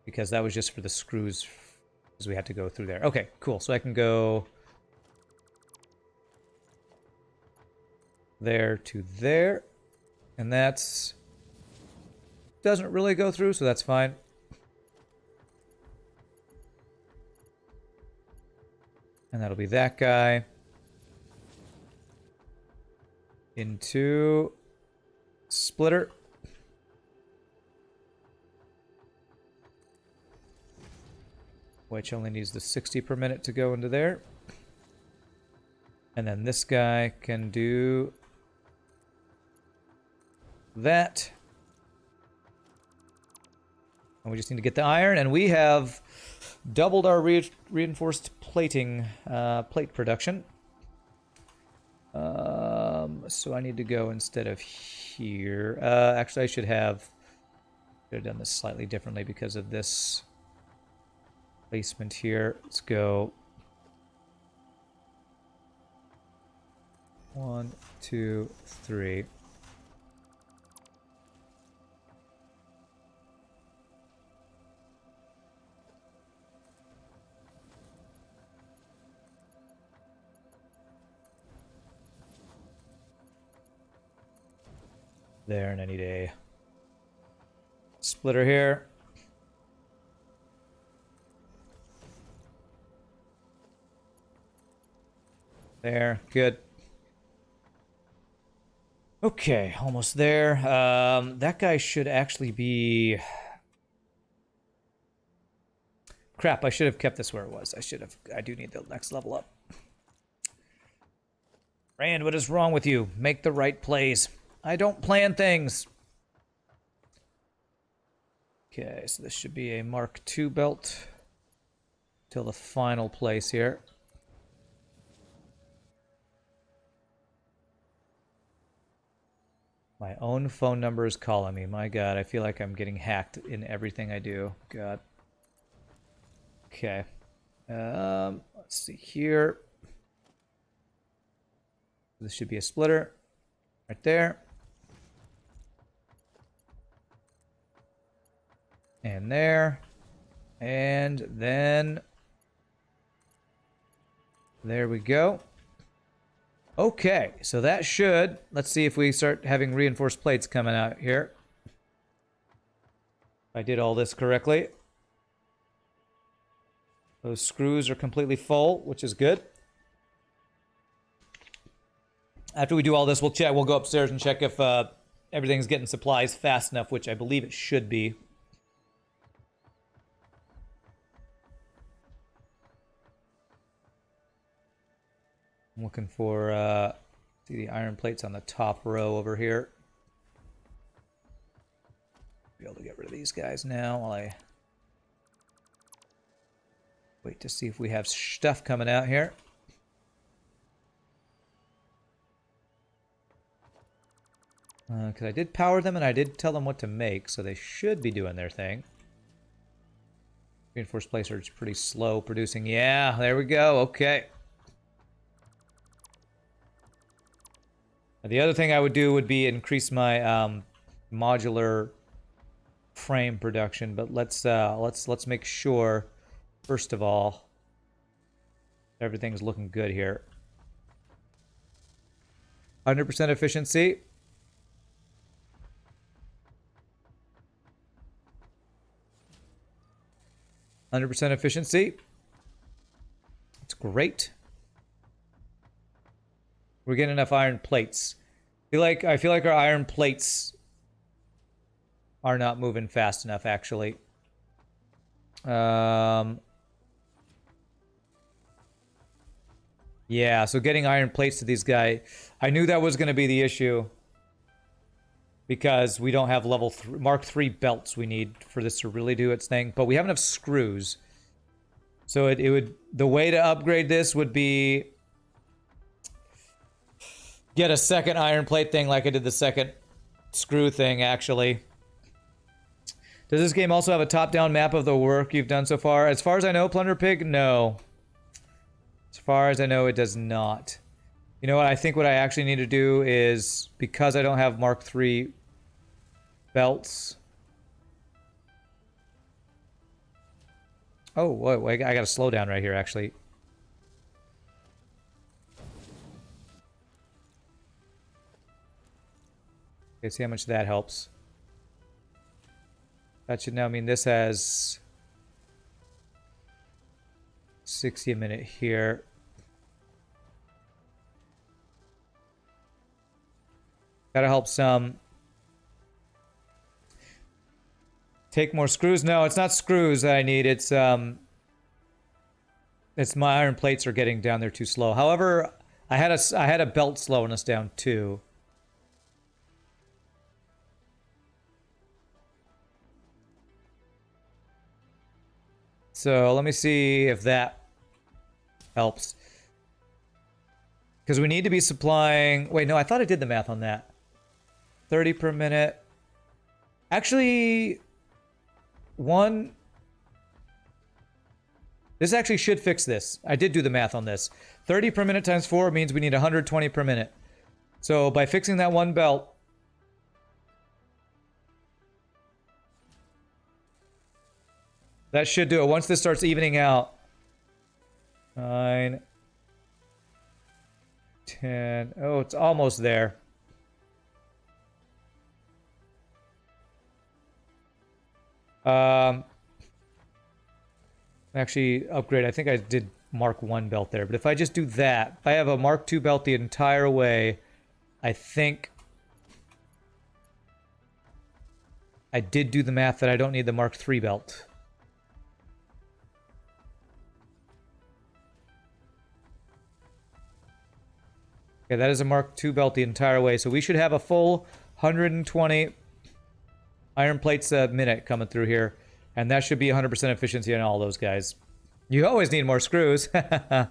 Because that was just for the screws, because we had to go through there. Okay, cool. So I can go there to there. And that's doesn't really go through, so that's fine. And that'll be that guy. Into splitter. Which only needs the 60 per minute to go into there. And then this guy can do that. And we just need to get the iron, and we have doubled our reinforced plating plate production. So I need to go instead of here. Actually, I should have done this slightly differently because of this placement here. Let's go 1, 2, 3. There, and I need a splitter here. There, good. Okay, almost there. That guy should actually be... Crap, I should have kept this where it was. I do need the next level up. Rand, what is wrong with you? Make the right plays. I don't plan things. Okay, so this should be a Mark II belt till the final place here. My own phone number is calling me. My God, I feel like I'm getting hacked in everything I do. God. Okay. Let's see here. This should be a splitter right there. And there. And then there we go. Okay, so that should, let's see if we start having reinforced plates coming out here. If I did all this correctly. Those screws are completely full, which is good. After we do all this, we'll go upstairs and check if everything's getting supplies fast enough, which I believe it should be. I'm looking for see the iron plates on the top row over here. Be able to get rid of these guys now while I wait to see if we have stuff coming out here. Because I did power them and I did tell them what to make, so they should be doing their thing. Reinforced placer is pretty slow producing. Yeah, there we go. Okay. The other thing I would do would be increase my modular frame production, but let's make sure first of all everything's looking good here. 100% efficiency. %100 efficiency. That's great. We're getting enough iron plates. I feel like our iron plates are not moving fast enough, actually. Yeah, so getting iron plates to these guys, I knew that was going to be the issue. Because we don't have level 3, Mark 3 belts we need for this to really do its thing. But we have enough screws. So it would... The way to upgrade this would be... Get a second iron plate thing like I did the second screw thing, actually. Does this game also have a top-down map of the work you've done so far? As far as I know, Plunder Pig, no. As far as I know, it does not. You know what? I think what I actually need to do is, because I don't have Mark III belts. Oh, whoa, I gotta slow down right here, actually. Okay, see how much that helps. That should now mean this has 60 a minute here. Gotta help some. Take more screws. No, it's not screws that I need. It's my iron plates are getting down there too slow. However, I had a belt slowing us down too. So let me see if that helps. Because we need to be supplying... Wait, no, I thought I did the math on that. 30 per minute. Actually, this actually should fix this. I did do the math on this. 30 per minute times 4 means we need 120 per minute. So by fixing that one belt... That should do it. Once this starts evening out. 9... 10... Oh, it's almost there. Actually, upgrade. I think I did Mark 1 belt there. But if I just do that, if I have a Mark 2 belt the entire way, I think I did do the math that I don't need the Mark 3 belt. Okay, that is a Mark 2 belt the entire way. So we should have a full 120 iron plates a minute coming through here. And that should be 100% efficiency on all those guys. You always need more screws. I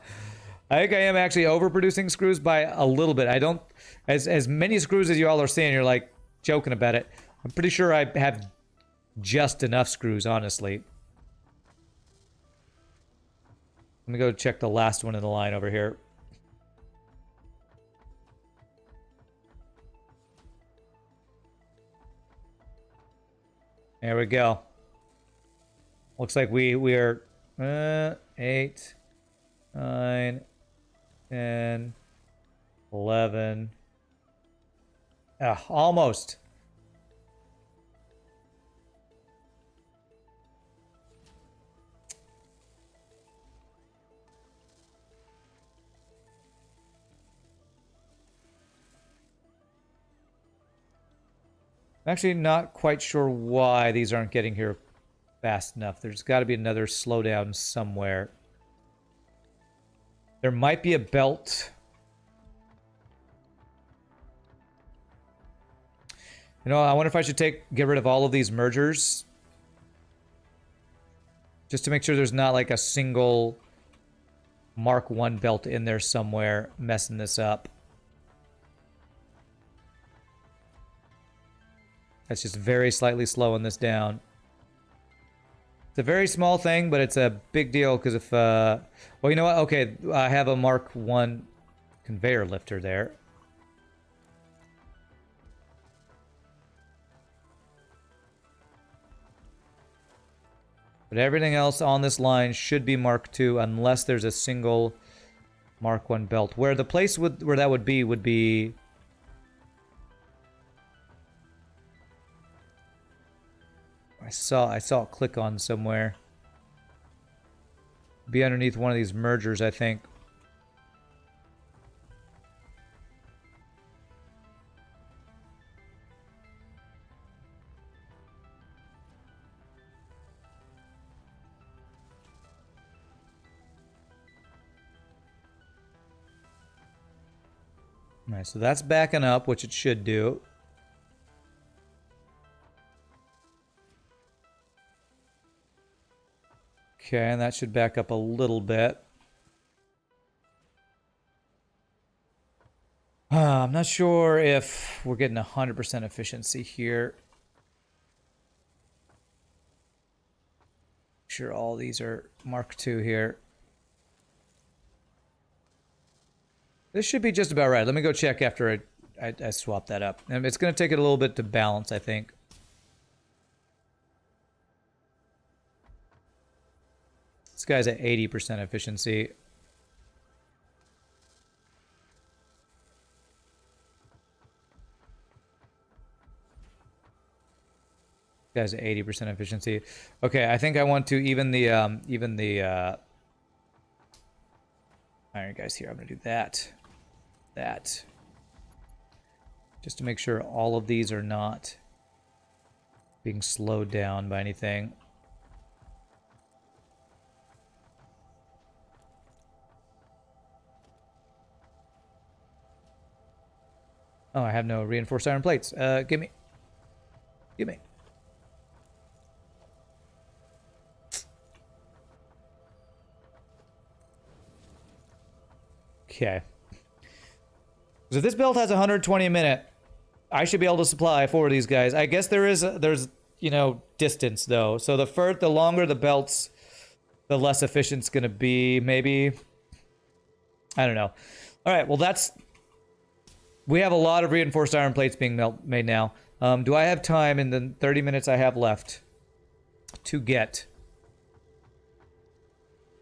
think I am actually overproducing screws by a little bit. I don't... As many screws as you all are seeing, you're like joking about it. I'm pretty sure I have just enough screws, honestly. Let me go check the last one in the line over here. There we go. Looks like we are 8, 9, 10, 11. Almost. I'm actually not quite sure why these aren't getting here fast enough. There's got to be another slowdown somewhere. There might be a belt. You know, I wonder if I should get rid of all of these mergers. Just to make sure there's not like a single Mark 1 belt in there somewhere messing this up. That's just very slightly slowing this down. It's a very small thing, but it's a big deal because if... well, you know what? Okay, I have a Mark 1 conveyor lifter there. But everything else on this line should be Mark 2 unless there's a single Mark 1 belt. Where the place where that would be... I saw it click on somewhere. Be underneath one of these mergers, I think. Alright, so that's backing up, which it should do. Okay, and that should back up a little bit. I'm not sure if we're getting 100% efficiency here. Sure, all these are Mark II here. This should be just about right. Let me go check after I swap that up. And it's going to take it a little bit to balance, I think. This guy's at 80% efficiency. Guy's at 80% efficiency. Okay, I think I want to even the iron guys here. I'm gonna do that. Just to make sure all of these are not being slowed down by anything. Oh, I have no reinforced iron plates. Give me. Okay. So if this belt has 120 a minute, I should be able to supply 4 of these guys. I guess there's you know, distance though. So the longer the belts, the less efficient it's gonna be. Maybe. I don't know. All right. Well, we have a lot of reinforced iron plates being made now. Do I have time in the 30 minutes I have left to get?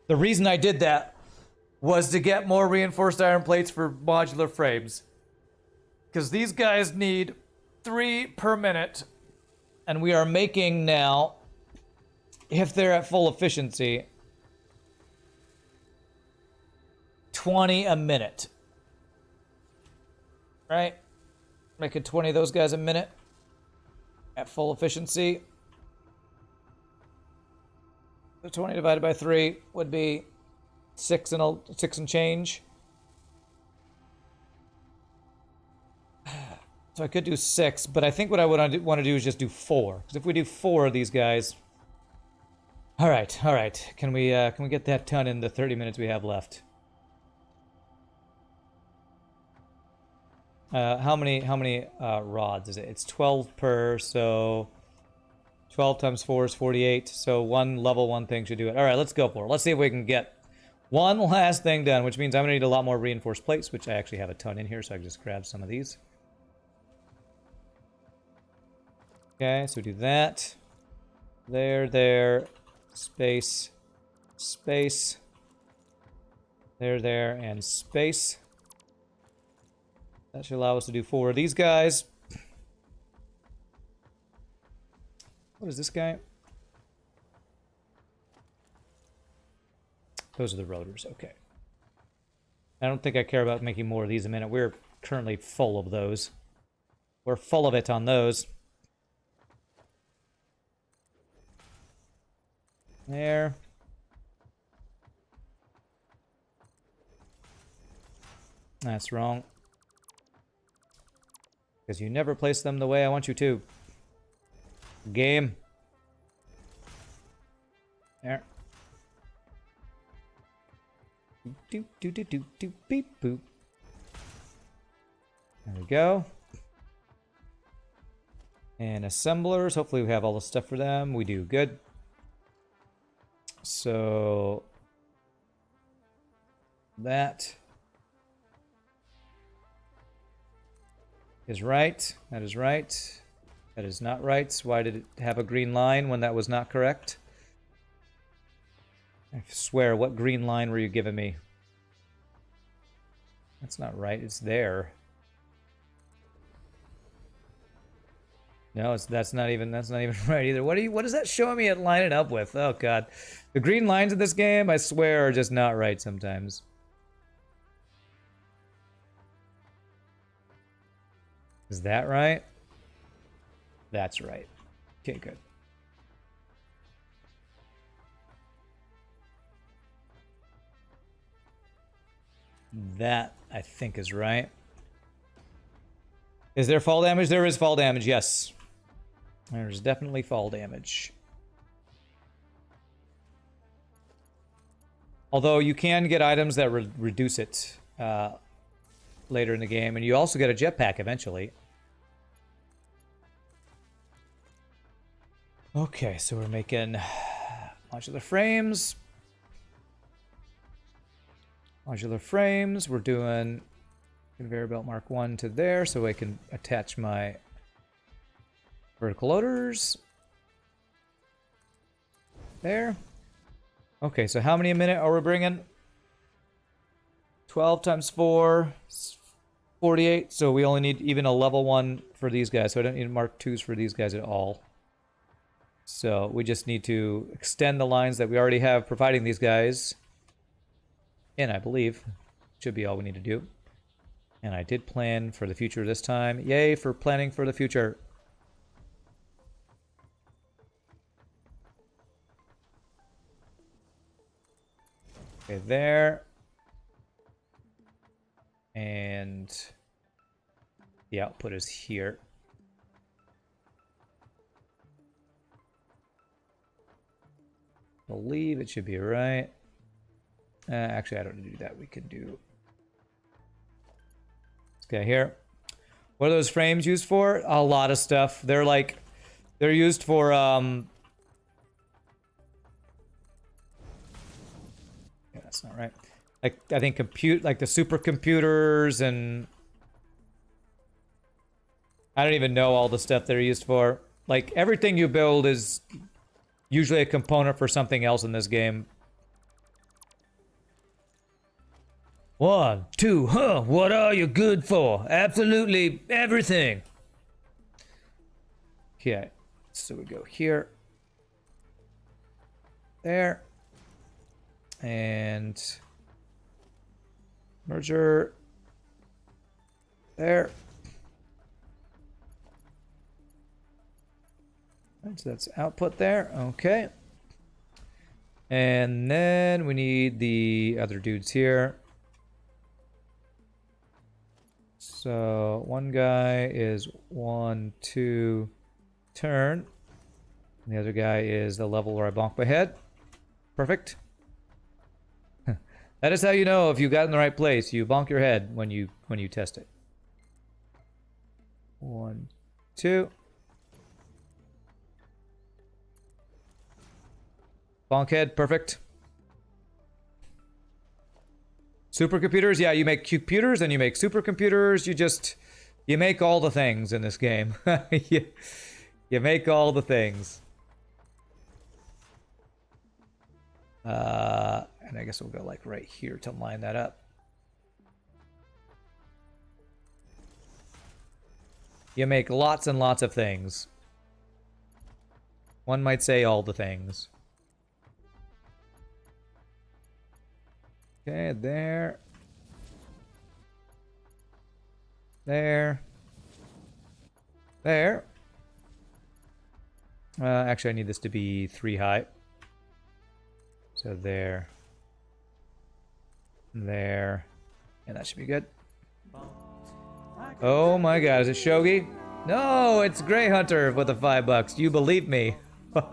The reason I did that was to get more reinforced iron plates for modular frames. Because these guys need 3 per minute. And we are making now, if they're at full efficiency, 20 a minute. Right? Making 20 of those guys a minute at full efficiency. So 20 divided by 3 would be 6 and change. So I could do 6, but I think what I would want to do is just do 4. Because if we do 4 of these guys, all right. Can we get that done in the 30 minutes we have left? How many rods is it? It's 12 per, so 12 times 4 is 48. So one level 1 thing should do it. All right, let's go for it. Let's see if we can get one last thing done, which means I'm gonna need a lot more reinforced plates, which I actually have a ton in here, so I can just grab some of these. Okay, so we do that. There, space, there, and space. That should allow us to do 4 of these guys. What is this guy? Those are the rotors, okay. I don't think I care about making more of these in a minute. We're currently full of those. We're full of it on those. There. That's wrong. Because you never place them the way I want you to. Game. There. Do do do do do beep boop. There we go. And assemblers. Hopefully we have all the stuff for them. We do. Good. So that is right. That is right. That is not right. Why did it have a green line when that was not correct? I swear, what green line were you giving me? That's not right. It's there. No, that's not even right either. What is that showing me it lining up with? Oh god. The green lines in this game, I swear, are just not right sometimes. Is that right? That's right. Okay, good. That, I think, is right. Is there fall damage? There is fall damage, yes. There's definitely fall damage. Although you can get items that reduce it later in the game, and you also get a jetpack eventually. Okay, so we're making modular frames. Modular frames. We're doing conveyor belt Mark 1 to there so I can attach my vertical loaders. There. Okay, so how many a minute are we bringing? 12 times 4, 48. So we only need even a level 1 for these guys. So I don't need Mark 2s for these guys at all. So we just need to extend the lines that we already have providing these guys. And I believe should be all we need to do. And I did plan for the future this time. Yay for planning for the future. Okay, there. And the output is here. I believe it should be right. Actually, I don't need to do that. We can do this guy here. What are those frames used for? A lot of stuff. They're used for yeah, that's not right. Like I think like the supercomputers, and I don't even know all the stuff they're used for. Like everything you build is usually a component for something else in this game. 1, 2, huh? What are you good for? Absolutely everything. Okay, so we go here, there, and merger there. Right, so that's output there. Okay, and then we need the other dudes here. So one guy is 1, 2 turn. And the other guy is the level where I bonk my head. Perfect. That is how you know if you got in the right place. You bonk your head when you test it. 1, 2. Bonk head, perfect. Supercomputers, yeah, you make computers and you make supercomputers. You make all the things in this game. you make all the things. And I guess we'll go like right here to line that up. You make lots and lots of things. One might say all the things. Okay, there. There. There. Actually, I need this to be 3 high. So there. There. And that should be good. Oh my god, is it Shogi? No, it's Grey Hunter with the $5. You believe me. Thank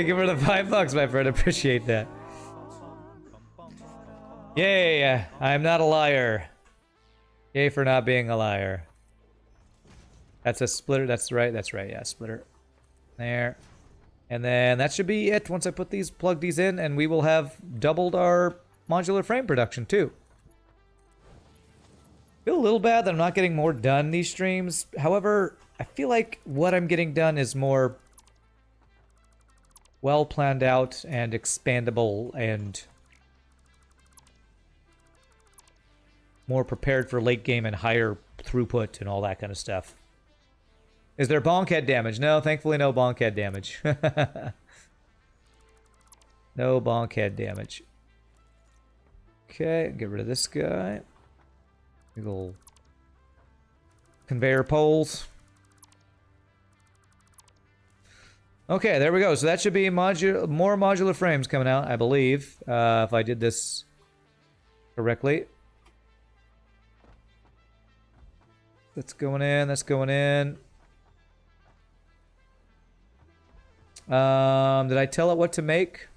you for the $5, my friend. Appreciate that. Yay, I'm not a liar. Yay for not being a liar. That's a splitter. That's right. That's right. Yeah, splitter. There. And then that should be it once I plug these in, and we will have doubled our modular frame production too. Feel a little bad that I'm not getting more done these streams. However, I feel like what I'm getting done is more well planned out and expandable and more prepared for late game and higher throughput and all that kind of stuff. Is there bonk head damage? No, thankfully no bonk head damage. No bonk head damage. Okay, get rid of this guy. Big ol' conveyor poles. Okay, there we go. So that should be more modular frames coming out, I believe, if I did this correctly. That's going in, that's going in. Did I tell it what to make?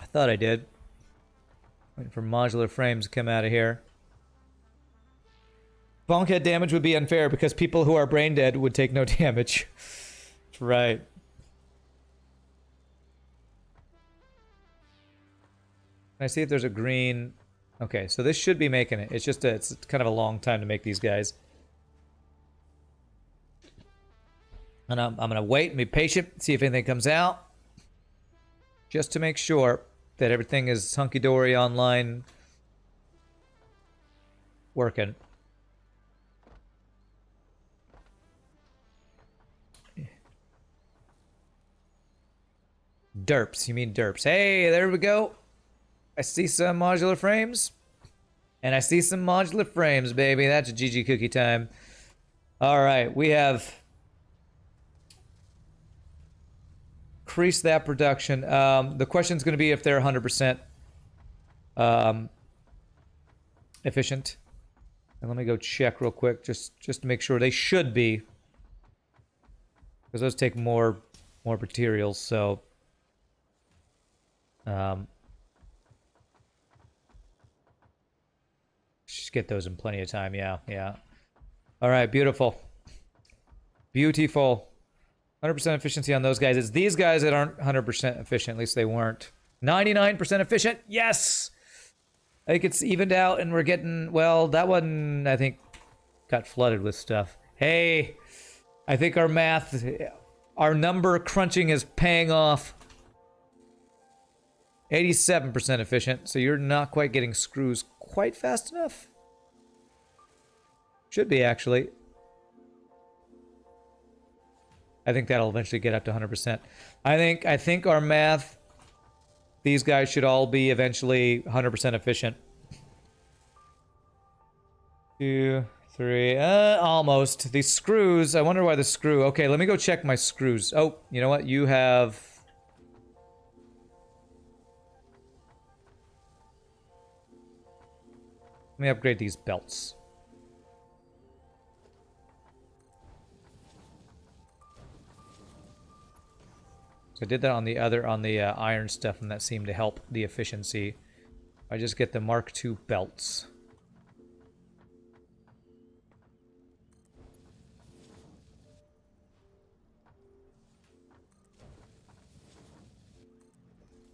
I thought I did. Waiting for modular frames to come out of here. Bonkhead damage would be unfair because people who are brain dead would take no damage. Right. Can I see if there's a green? Okay, so this should be making it. It's just it's kind of a long time to make these guys. And I'm going to wait and be patient, see if anything comes out. Just to make sure that everything is hunky-dory online working. Derps, you mean derps. Hey, there we go. I see some modular frames. And I see some modular frames, baby. That's a GG cookie time. Alright, we have increased that production. The question's going to be if they're 100% efficient. And let me go check real quick, just to make sure. They should be. Because those take more materials, so... just get those in plenty of time. Yeah. All right, beautiful. 100% efficiency on those guys. It's these guys that aren't 100% efficient. At least they weren't. 99% efficient. Yes. I think it's evened out, and we're getting, well, that one I think got flooded with stuff. Hey, I think our math, our number crunching is paying off. 87% efficient, so you're not quite getting screws quite fast enough. Should be, actually. I think that'll eventually get up to 100%. I think our math, these guys should all be eventually 100% efficient. 2, 3, almost. These screws, I wonder why the screw. Okay, let me go check my screws. Oh, you know what? You have... Let me upgrade these belts. So I did that on the iron stuff, and that seemed to help the efficiency. I just get the Mark II belts.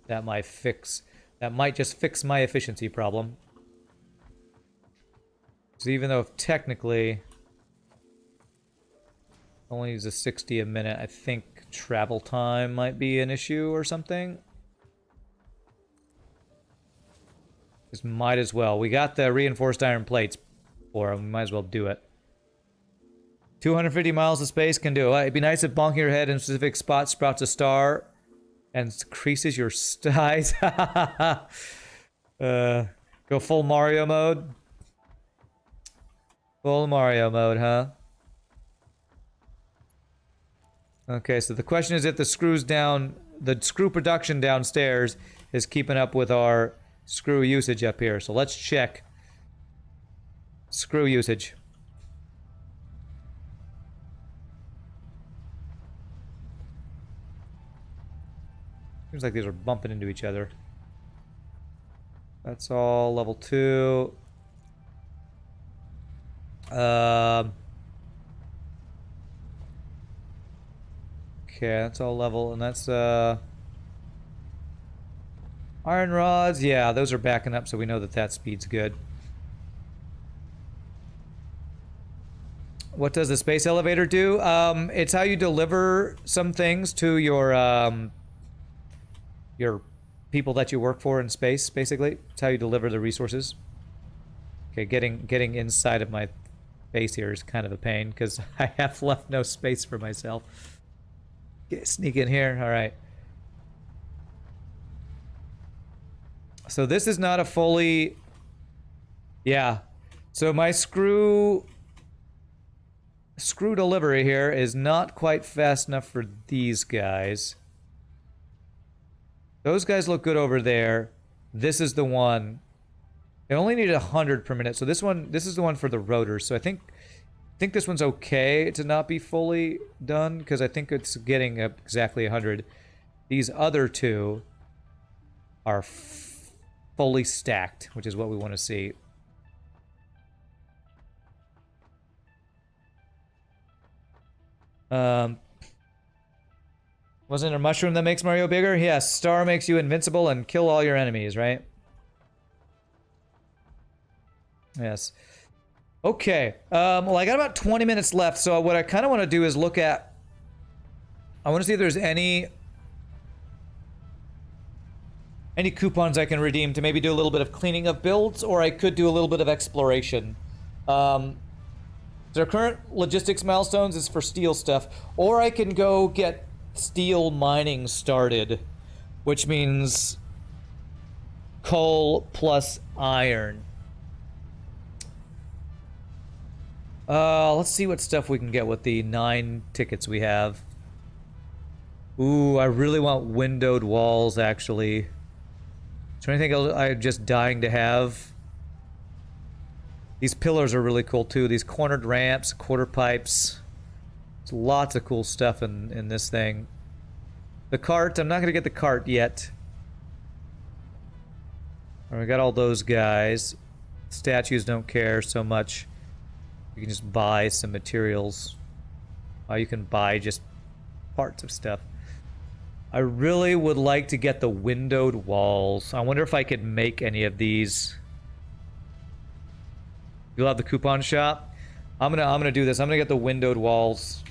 That might just fix my efficiency problem. So even though if technically only uses 60 a minute, I think travel time might be an issue or something. Just might as well. We got the reinforced iron plates for them. We might as well do it. 250 miles of space can do it. It'd be nice if bonking your head in a specific spot sprouts a star and increases your size. Go full Mario mode. Full Mario mode, huh? Okay, so the question is if the the screw production downstairs is keeping up with our screw usage up here. So let's check screw usage. Seems like these are bumping into each other. That's all level 2. Okay, that's all level, and that's iron rods. Yeah, those are backing up, so we know that that speed's good. What does the space elevator do? It's how you deliver some things to your people that you work for in space, basically. It's how you deliver the resources. Okay, getting inside of my base here is kind of a pain, because I have left no space for myself. Sneak in here. All right. So this is not a fully... Yeah. So my screw delivery here is not quite fast enough for these guys. Those guys look good over there. This is the one. They only need 100 per minute. So this is the one for the rotors. So I think this one's okay to not be fully done, because I think it's getting exactly 100. These other two are fully stacked, which is what we want to see. Wasn't it a mushroom that makes Mario bigger? Yes, star makes you invincible and kill all your enemies, right? Yes. Okay. Well, I got about 20 minutes left, so what I kind of want to do is look at... I want to see if there's any coupons I can redeem to maybe do a little bit of cleaning of builds, or I could do a little bit of exploration. So our current logistics milestones is for steel stuff, or I can go get steel mining started, which means coal plus iron. Let's see what stuff we can get with the 9 tickets we have. Ooh, I really want windowed walls, actually. Is there anything else I'm just dying to have? These pillars are really cool, too. These cornered ramps, quarter pipes. There's lots of cool stuff in this thing. The cart, I'm not going to get the cart yet. We got all those guys. Statues don't care so much. You can just buy some materials. You can buy just parts of stuff. I really would like to get the windowed walls. I wonder if I could make any of these. You'll have the coupon shop. I'm gonna do this. I'm gonna get the windowed walls.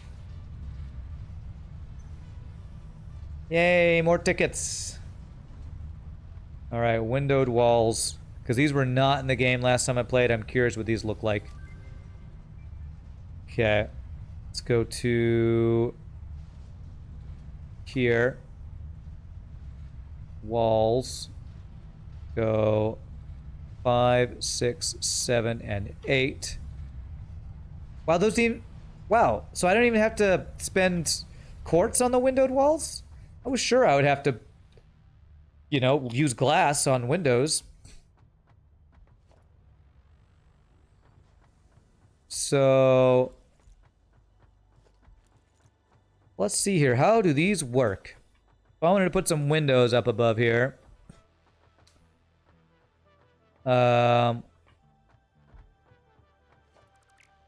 Yay, more tickets. All right, windowed walls, because these were not in the game last time I played. I'm curious what these look like. Okay, let's go to here. Walls. Go 5, 6, 7, and 8. Wow, those even... Wow, so I don't even have to spend quartz on the windowed walls? I was sure I would have to, you know, use glass on windows. So... let's see here. How do these work? If I wanted to put some windows up above here. No,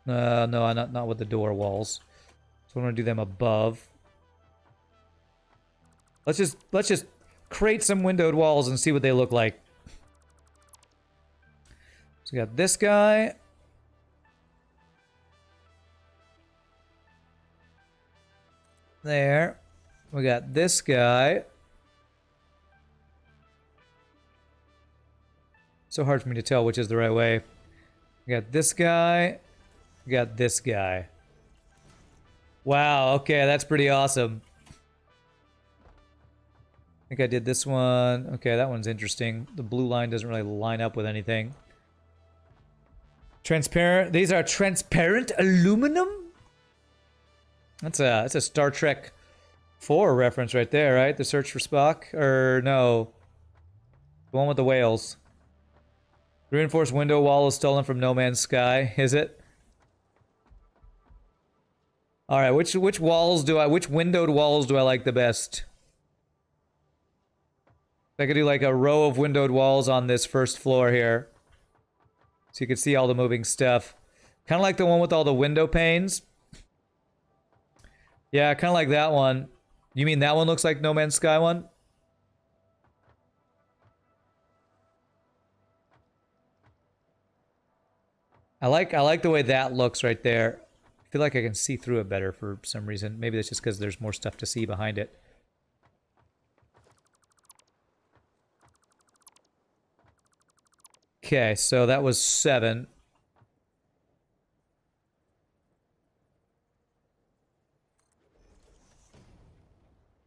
not with the door walls. So I'm gonna do them above. Let's just create some windowed walls and see what they look like. So we got this guy. There. We got this guy. So hard for me to tell which is the right way. We got this guy. We got this guy. Wow, okay, that's pretty awesome. I think I did this one. Okay, that one's interesting. The blue line doesn't really line up with anything. Transparent. These are transparent aluminum? That's a Star Trek 4 reference right there, right? The search for Spock? Or no. The one with the whales. Reinforced window wall is stolen from No Man's Sky, is it? Alright, which windowed walls do I like the best? I could do like a row of windowed walls on this first floor here. So you can see all the moving stuff. Kind of like the one with all the window panes. Yeah, kind of like that one. You mean that one looks like No Man's Sky one? I like the way that looks right there. I feel like I can see through it better for some reason. Maybe that's just because there's more stuff to see behind it. Okay, so that was 7.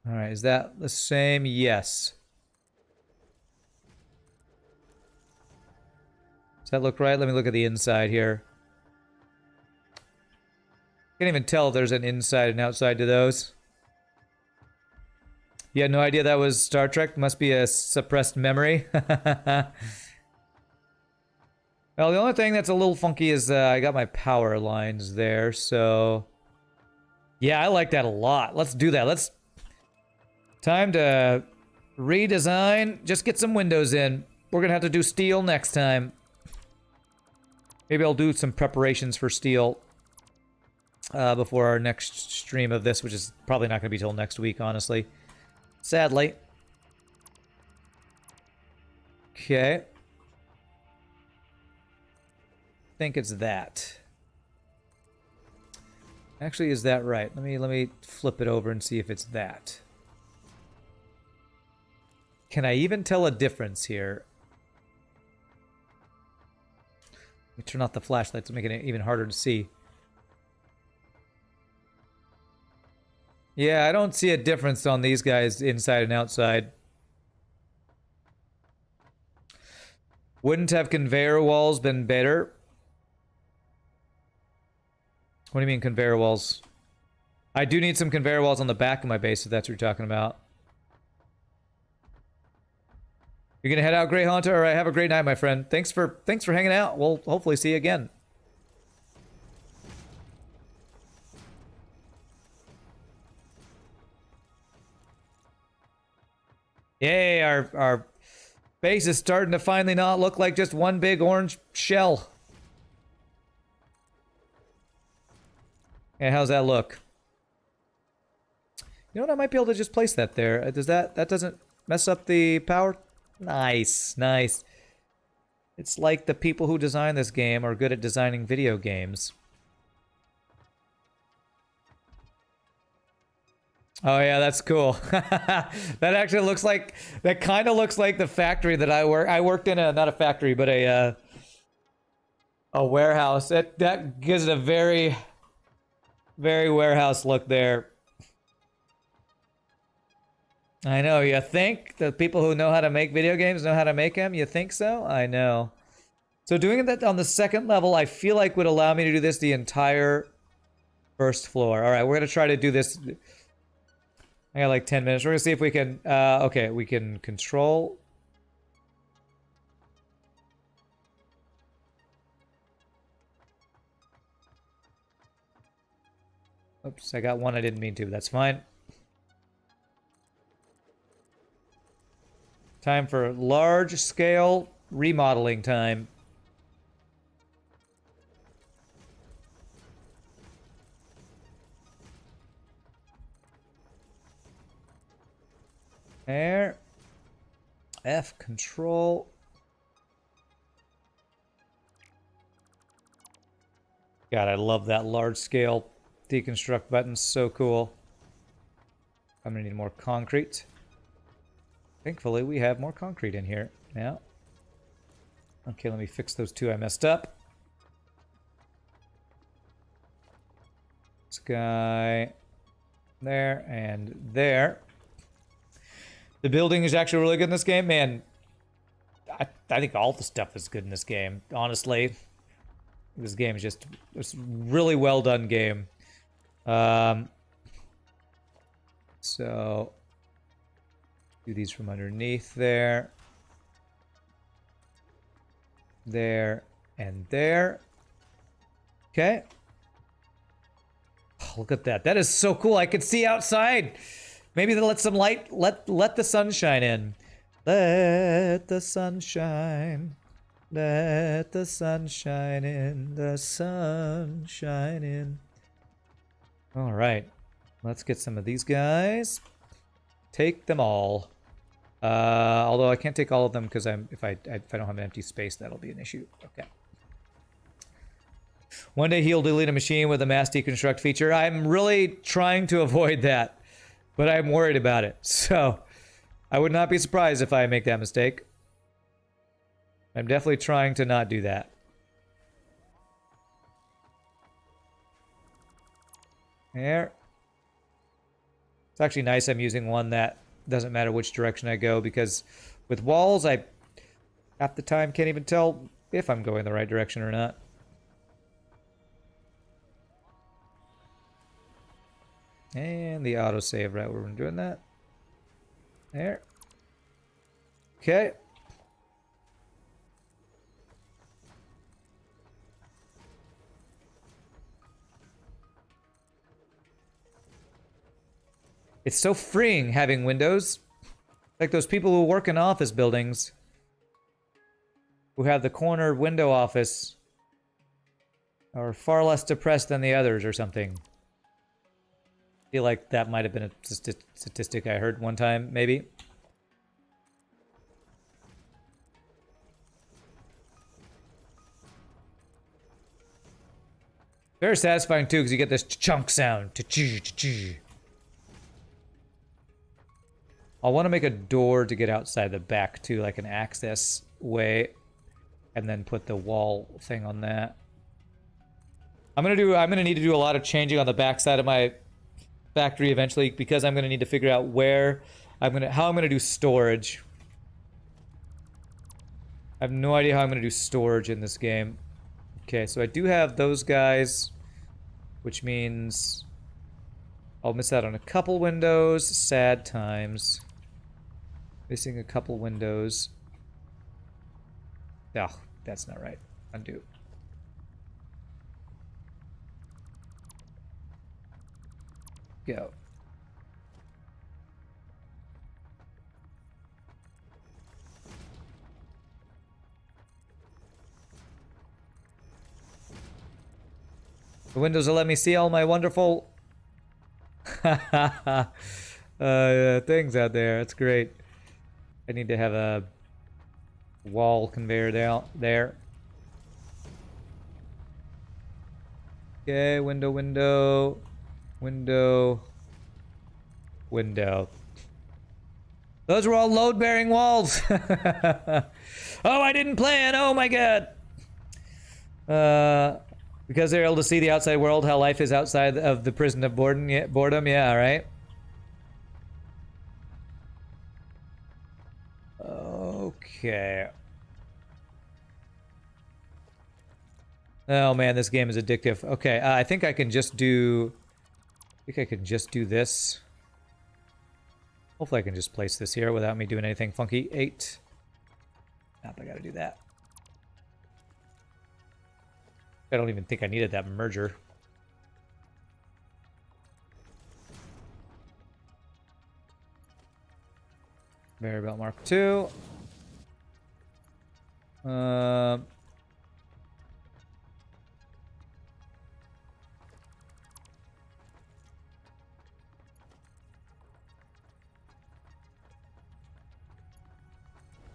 Alright, is that the same? Yes. Does that look right? Let me look at the inside here. Can't even tell if there's an inside and outside to those. You had no idea that was Star Trek? Must be a suppressed memory. Well, the only thing that's a little funky is I got my power lines there, so... Yeah, I like that a lot. Let's do that. Time to redesign. Just get some windows in. We're gonna have to do steel next time. Maybe I'll do some preparations for steel before our next stream of this, which is probably not gonna be till next week, honestly. Sadly. Okay. I think it's that. Actually, is that right? Let me flip it over and see if it's that. Can I even tell a difference here? Let me turn off the flashlight to make it even harder to see. Yeah, I don't see a difference on these guys inside and outside. Wouldn't have conveyor walls been better? What do you mean conveyor walls? I do need some conveyor walls on the back of my base if that's what you're talking about. You're gonna head out, Grey Haunter? Alright, have a great night, my friend. Thanks for hanging out. We'll hopefully see you again. Yay, our base is starting to finally not look like just one big orange shell. Hey, how's that look? You know what? I might be able to just place that there. Does that doesn't mess up the power? Nice, nice. It's like the people who design this game are good at designing video games. Oh yeah, that's cool. That actually looks like, that kind of looks like the factory that I worked in not a factory, but a warehouse. That gives it a very, very warehouse look there. I know, you think? The people who know how to make video games know how to make them? You think so? I know. So doing that on the second level, I feel like would allow me to do this the entire first floor. Alright, we're going to try to do this. I got like 10 minutes. We're going to see if we can... okay, we can control... Oops, I got one I didn't mean to. That's fine. Time for large-scale remodeling time. There. F control. God, I love that large-scale deconstruct button. So cool. I'm gonna need more concrete. Thankfully, we have more concrete in here now. Okay, let me fix those two I messed up. This guy there and there. The building is actually really good in this game. Man, I think all the stuff is good in this game, honestly. This game is just it's a really well done game. So do these from underneath there. There and there. Okay. Oh, look at that. That is so cool. I can see outside. Maybe they'll let some light, let the sunshine in. Let the sunshine. Let the sunshine in. The sunshine in. All right. Let's get some of these guys. Take them all. Although I can't take all of them because if I don't have an empty space, that'll be an issue. Okay. One day he'll delete a machine with a mass deconstruct feature. I'm really trying to avoid that, but I'm worried about it. So I would not be surprised if I make that mistake. I'm definitely trying to not do that. There. It's actually nice I'm using one that doesn't matter which direction I go, because with walls, I half the time can't even tell if I'm going the right direction or not. And the autosave right where we're doing that. There. Okay. It's so freeing having windows. Like those people who work in office buildings who have the corner window office are far less depressed than the others or something. I feel like that might have been a statistic I heard one time, maybe. Very satisfying too, because you get this chunk sound. I want to make a door to get outside the back too, like an access way, and then put the wall thing on that. I'm gonna need to do a lot of changing on the back side of my factory eventually, because I'm gonna need to figure out how I'm gonna do storage. I have no idea how I'm gonna do storage in this game. Okay, so I do have those guys, which means I'll miss out on a couple windows. Sad times. Missing a couple windows. Oh, that's not right. Undo. Go. The windows will let me see all my wonderful things out there. That's great. I need to have a wall conveyor down there. Okay, window, window, window, window. Those were all load-bearing walls. Oh, I didn't plan. Oh my god. Because they're able to see the outside world, how life is outside of the prison of boredom. Yeah, right. Okay. Oh man, this game is addictive. Okay, I think I can just do... this. Hopefully I can just place this here without me doing anything funky. 8. Nope, I gotta do that. I don't even think I needed that merger. Variable Mark II.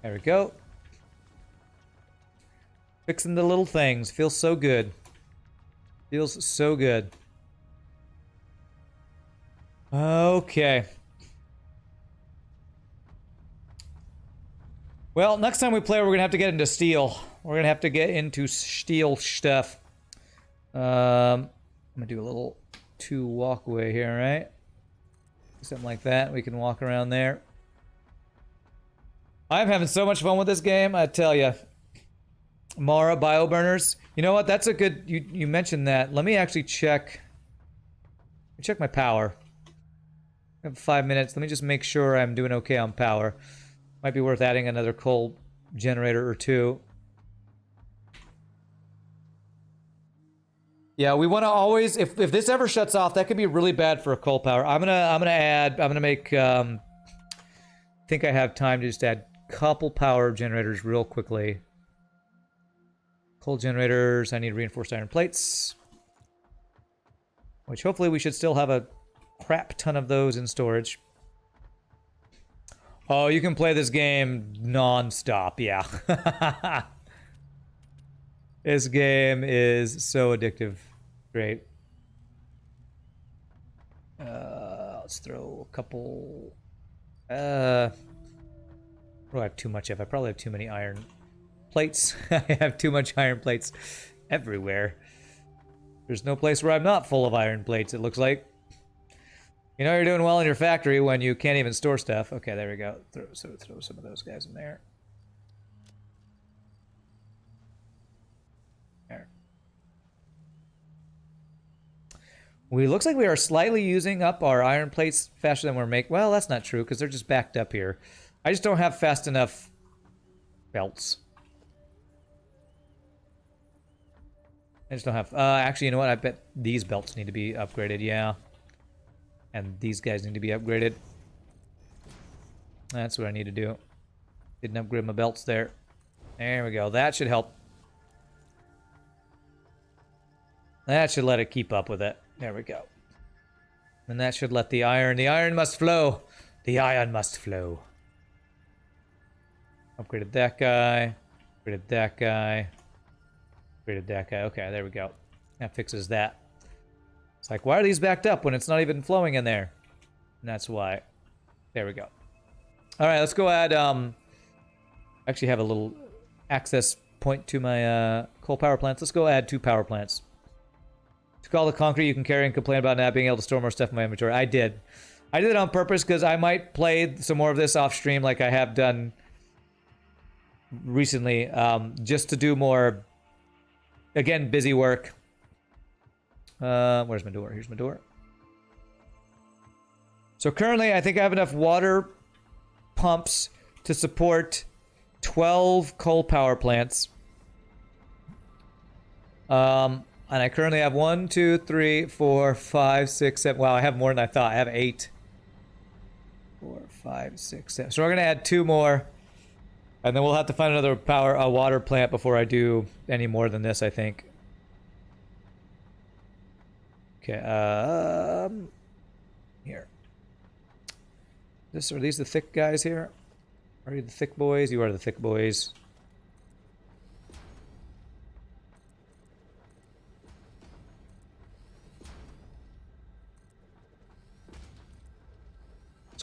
There we go. Fixing the little things. Feels so good. Feels so good. Okay. Well, next time we play, we're gonna have to get into steel. We're gonna have to get into steel stuff. I'm gonna do a little 2 walkway here, right? Something like that. We can walk around there. I'm having so much fun with this game, I tell you. Mara bioburners. You know what? That's a good... You mentioned that. Let me actually check... my power. I have 5 minutes. Let me just make sure I'm doing okay on power. Might be worth adding another coal generator or two. Yeah, we want to always, if this ever shuts off, that could be really bad for a coal power. I'm gonna make think I have time to just add a couple power generators real quickly. Coal generators, I need reinforced iron plates. Which hopefully we should still have a crap ton of those in storage. Oh, you can play this game non-stop, yeah. This game is so addictive. Great. Let's throw a couple... what do I have too much of? I probably have too many iron plates. I have too much iron plates everywhere. There's no place where I'm not full of iron plates, it looks like. You know you're doing well in your factory when you can't even store stuff. Okay, there we go. Throw some of those guys in there. There. Looks like we are slightly using up our iron plates faster than we're making. Well, that's not true because they're just backed up here. I just don't have fast enough belts. I just don't have... actually, you know what? I bet these belts need to be upgraded, yeah. And these guys need to be upgraded. That's what I need to do. Didn't upgrade my belts there. There we go. That should help. That should let it keep up with it. There we go. And that should let the iron... The iron must flow. The iron must flow. Upgraded that guy. Upgraded that guy. Upgraded that guy. Okay, there we go. That fixes that. It's like, why are these backed up when it's not even flowing in there? And that's why. There we go. All right, let's go add... actually have a little access point to my coal power plants. Let's go add 2 power plants. Took all the concrete you can carry and complain about not being able to store more stuff in my inventory. I did. I did it on purpose because I might play some more of this off stream like I have done recently. Just to do more, again, busy work. Where's my door? Here's my door. So currently I think I have enough water pumps to support 12 coal power plants. And I currently have 1, 2, 3, 4, 5, 6, 7. Wow, I have more than I thought. I have 8. 4, 5, 6, 7. So we're gonna add 2 more, and then we'll have to find another water plant before I do any more than this, I think. Okay. Here. Are these the thick guys here? Are you the thick boys? You are the thick boys.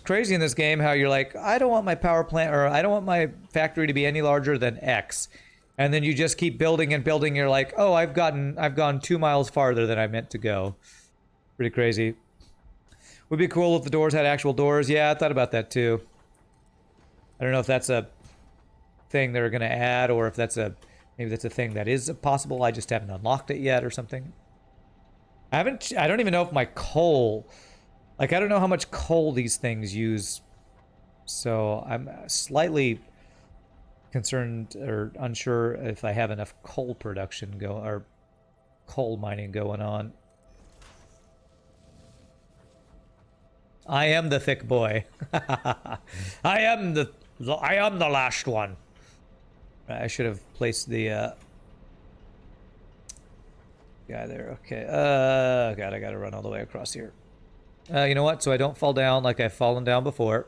Crazy in this game how you're like, I don't want my power plant, or I don't want my factory to be any larger than X, and then you just keep building and building. You're like, oh, I've gone 2 miles farther than I meant to go. Pretty crazy. Would be cool if the doors had actual doors. Yeah, I thought about that too. I don't know if that's a thing they're gonna add, or if that's maybe that's a thing that is possible. I just haven't unlocked it yet or something. I don't even know if my coal... Like, I don't know how much coal these things use, so I'm slightly concerned or unsure if I have enough coal production or coal mining going on. I am the thick boy. I am the last one. I should have placed the guy there. Okay. God, I gotta run all the way across here. You know what? So I don't fall down like I've fallen down before.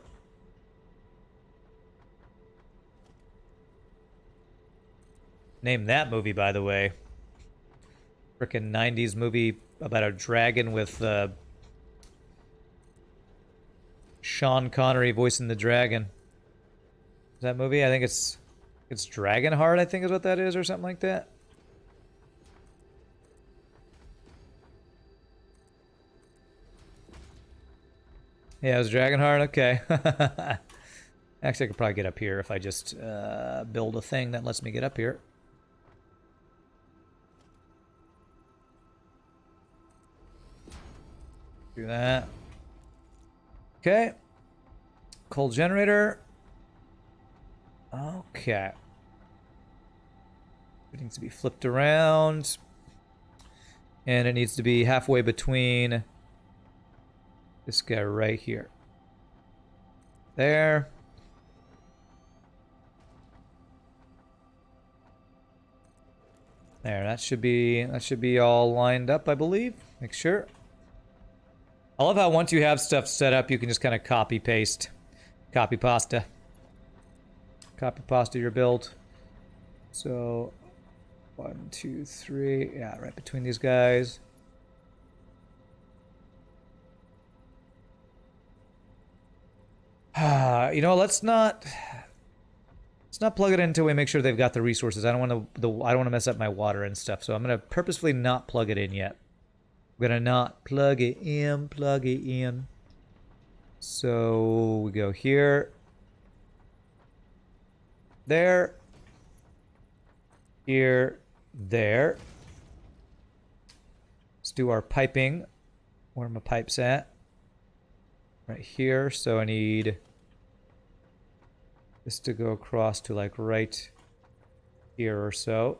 Name that movie, by the way. Frickin' 90s movie about a dragon with Sean Connery voicing the dragon. Is that movie? I think it's Dragonheart, I think is what that is, or something like that. Yeah, it was Dragonheart. Okay. Actually, I could probably get up here if I just build a thing that lets me get up here. Do that. Okay. Coal generator. Okay. It needs to be flipped around. And it needs to be halfway between this guy right here. There. There, that should be all lined up, I believe. Make sure. I love how once you have stuff set up, you can just kind of copy paste. Copy pasta. Copy pasta your build. So 1, 2, 3. Yeah, right between these guys. You know, let's not plug it in until we make sure they've got the resources. I don't want to mess up my water and stuff. So I'm gonna purposefully not plug it in yet. I'm gonna not plug it in. So we go here, there, here, there. Let's do our piping. Where are my pipes at? Right here. So I need this to go across to like right here or so.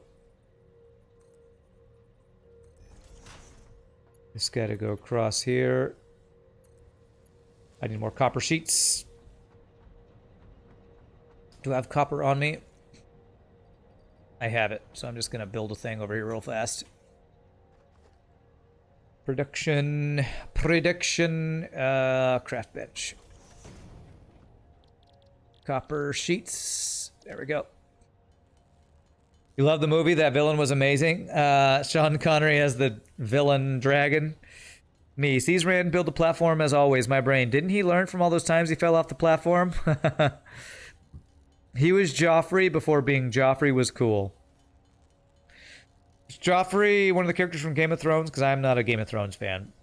This guy to go across here. I need more copper sheets. Do I have copper on me? I have it, so I'm just gonna build a thing over here real fast. Production, craft bench. Copper sheets. There we go. You love the movie? That villain was amazing. Sean Connery as the villain dragon. Me. Sees Rand build the platform as always. My brain. Didn't he learn from all those times he fell off the platform? He was Joffrey before being Joffrey was cool. Is Joffrey one of the characters from Game of Thrones? Because I'm not a Game of Thrones fan.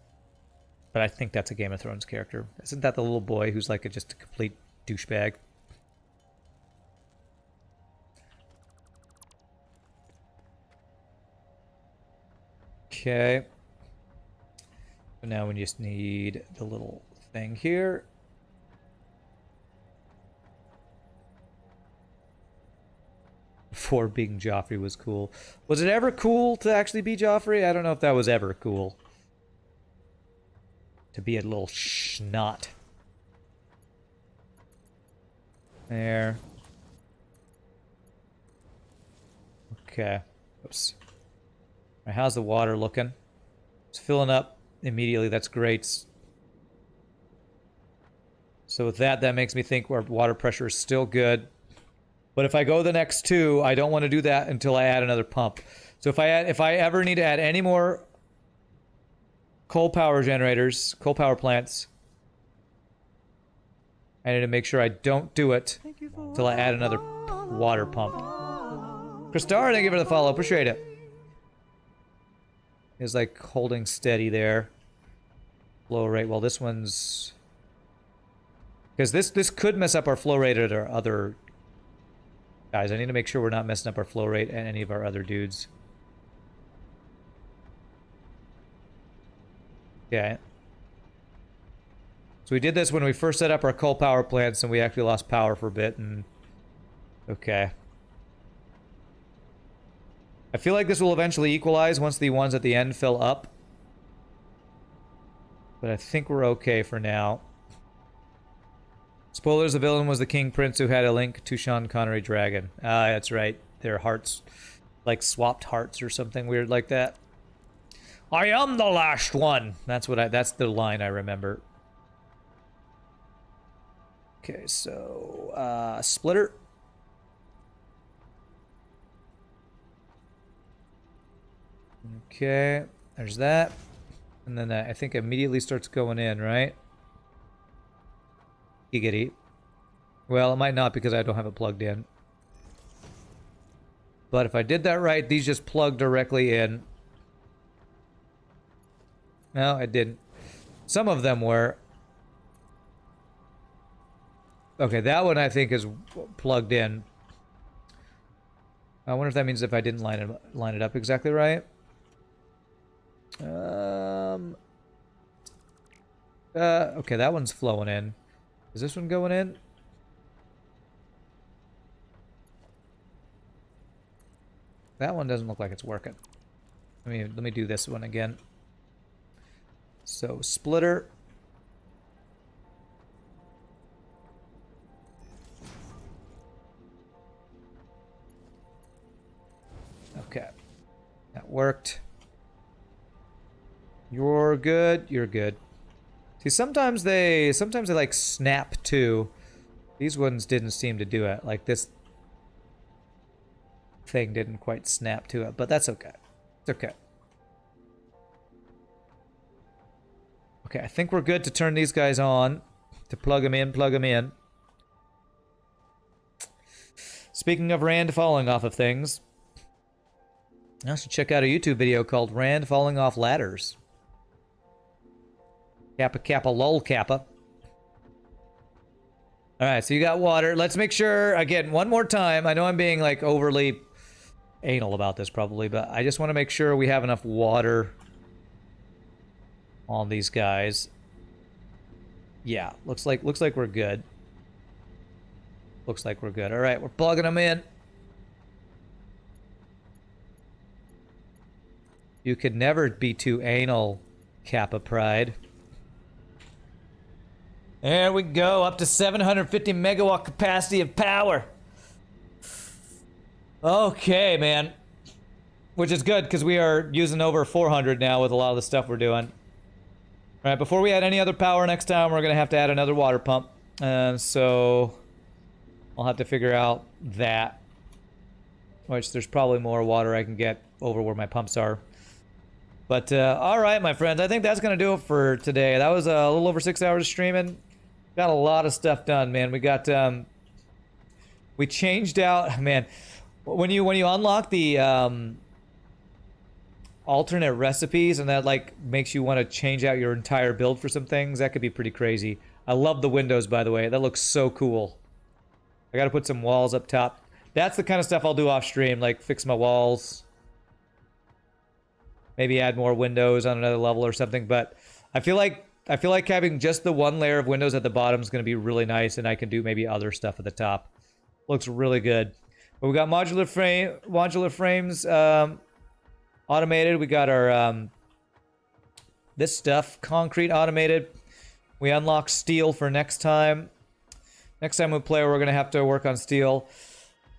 But I think that's a Game of Thrones character. Isn't that the little boy who's like just a complete douchebag? Okay. So now we just need the little thing here. Before being Joffrey was cool. Was it ever cool to actually be Joffrey? I don't know if that was ever cool. To be a little schnot. There. Okay. Oops. All right, how's the water looking? It's filling up immediately. That's great. So with that, that makes me think our water pressure is still good. But if I go the next two, I don't want to do that until I add another pump. So if I ever need to add any more coal power generators, coal power plants, I need to make sure I don't do it until I add another water pump. Christar, thank you for the follow. Appreciate it. Is like holding steady there. Flow rate. Well, this one's because this could mess up our flow rate at our other guys. I need to make sure we're not messing up our flow rate and any of our other dudes. Okay. So we did this when we first set up our coal power plants and we actually lost power for a bit and okay. I feel like this will eventually equalize once the ones at the end fill up. But I think we're okay for now. Spoilers, the villain was the King Prince who had a link to Sean Connery Dragon. Ah, that's right. Their hearts, like swapped hearts or something weird like that. I am the last one. That's the line I remember. Okay, so, splitter. Okay, there's that. And then I think immediately starts going in, right? Giggity. Well, it might not because I don't have it plugged in. But if I did that right, these just plug directly in. No, it didn't. Some of them were. Okay, that one I think is plugged in. I wonder if that means if I didn't line it up exactly right. Okay, that one's flowing in. Is this one going in? That one doesn't look like it's working. Let me do this one again. So, splitter. Okay. That worked. You're good. You're good. See, sometimes they like snap too. These ones didn't seem to do it. Like this thing didn't quite snap to it, but that's okay. It's okay. Okay, I think we're good to turn these guys on. To plug them in, plug them in. Speaking of Rand falling off of things, I should check out a YouTube video called Rand Falling Off Ladders. Kappa Kappa lol Kappa. Alright, so you got water. Let's make sure, again, one more time. I know I'm being like overly anal about this probably, but I just want to make sure we have enough water on these guys. Yeah, looks like we're good. Looks like we're good. Alright, we're plugging them in. You could never be too anal, Kappa Pride. There we go, up to 750 megawatt capacity of power. Okay, man. Which is good, because we are using over 400 now with a lot of the stuff we're doing. Alright, before we add any other power next time, we're going to have to add another water pump. So, I'll have to figure out that. Which, there's probably more water I can get over where my pumps are. But, alright, my friends, I think that's going to do it for today. That was a little over 6 hours of streaming. Got a lot of stuff done, man. We got, we changed out, man, when you unlock the, alternate recipes and that, like, makes you want to change out your entire build for some things, that could be pretty crazy. I love the windows, by the way. That looks so cool. I gotta put some walls up top. That's the kind of stuff I'll do off stream, like fix my walls. Maybe add more windows on another level or something, but I feel like having just the one layer of windows at the bottom is going to be really nice, and I can do maybe other stuff at the top. Looks really good. But we got modular frames automated. We got our this stuff concrete automated. We unlock steel for next time. Next time we play, we're going to have to work on steel.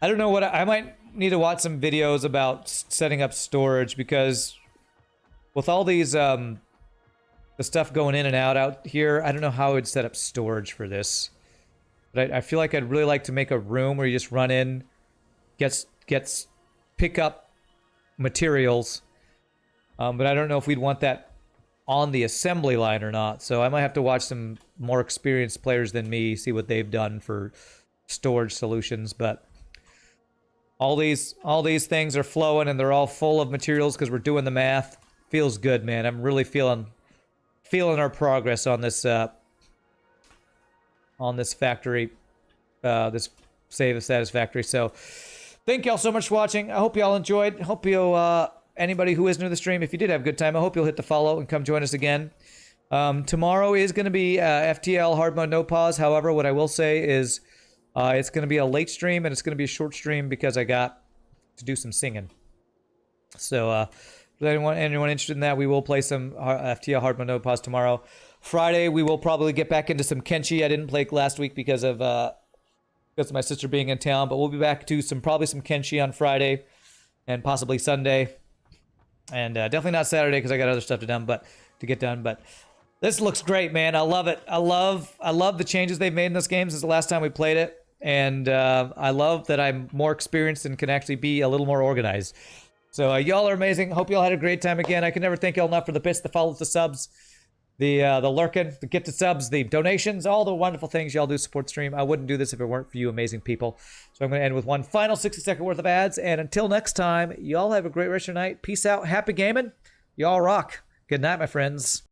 I don't know what I might need to watch some videos about setting up storage, because with all these the stuff going in and out here, I don't know how I would set up storage for this. But I feel like I'd really like to make a room where you just run in, pick up materials. But I don't know if we'd want that on the assembly line or not. So I might have to watch some more experienced players than me, see what they've done for storage solutions. But all these things are flowing, and they're all full of materials because we're doing the math. Feels good, man. I'm really feeling our progress on this factory, this save of Satisfactory. So thank y'all so much for watching. I hope y'all enjoyed. Hope you anybody who is new to the stream, if you did have a good time, I hope you'll hit the follow and come join us again. Tomorrow is going to be FTL hard mode no pause. However, what I will say is it's going to be a late stream, and it's going to be a short stream because I got to do some singing. So if anyone interested in that, we will play some FTL hard mode no pause tomorrow. Friday, we will probably get back into some Kenshi. I didn't play last week because of my sister being in town, but we'll be back to probably some Kenshi on Friday and possibly Sunday. And definitely not Saturday because I got other stuff to get done. But this looks great, man. I love it. I love the changes they've made in this game since the last time we played it. And I love that I'm more experienced and can actually be a little more organized. So y'all are amazing. Hope y'all had a great time again. I can never thank y'all enough for the bits, the follows, the subs, the lurking, the get to subs, the donations, all the wonderful things y'all do to support the stream. I wouldn't do this if it weren't for you amazing people. So I'm going to end with one final 60-second worth of ads. And until next time, y'all have a great rest of your night. Peace out. Happy gaming. Y'all rock. Good night, my friends.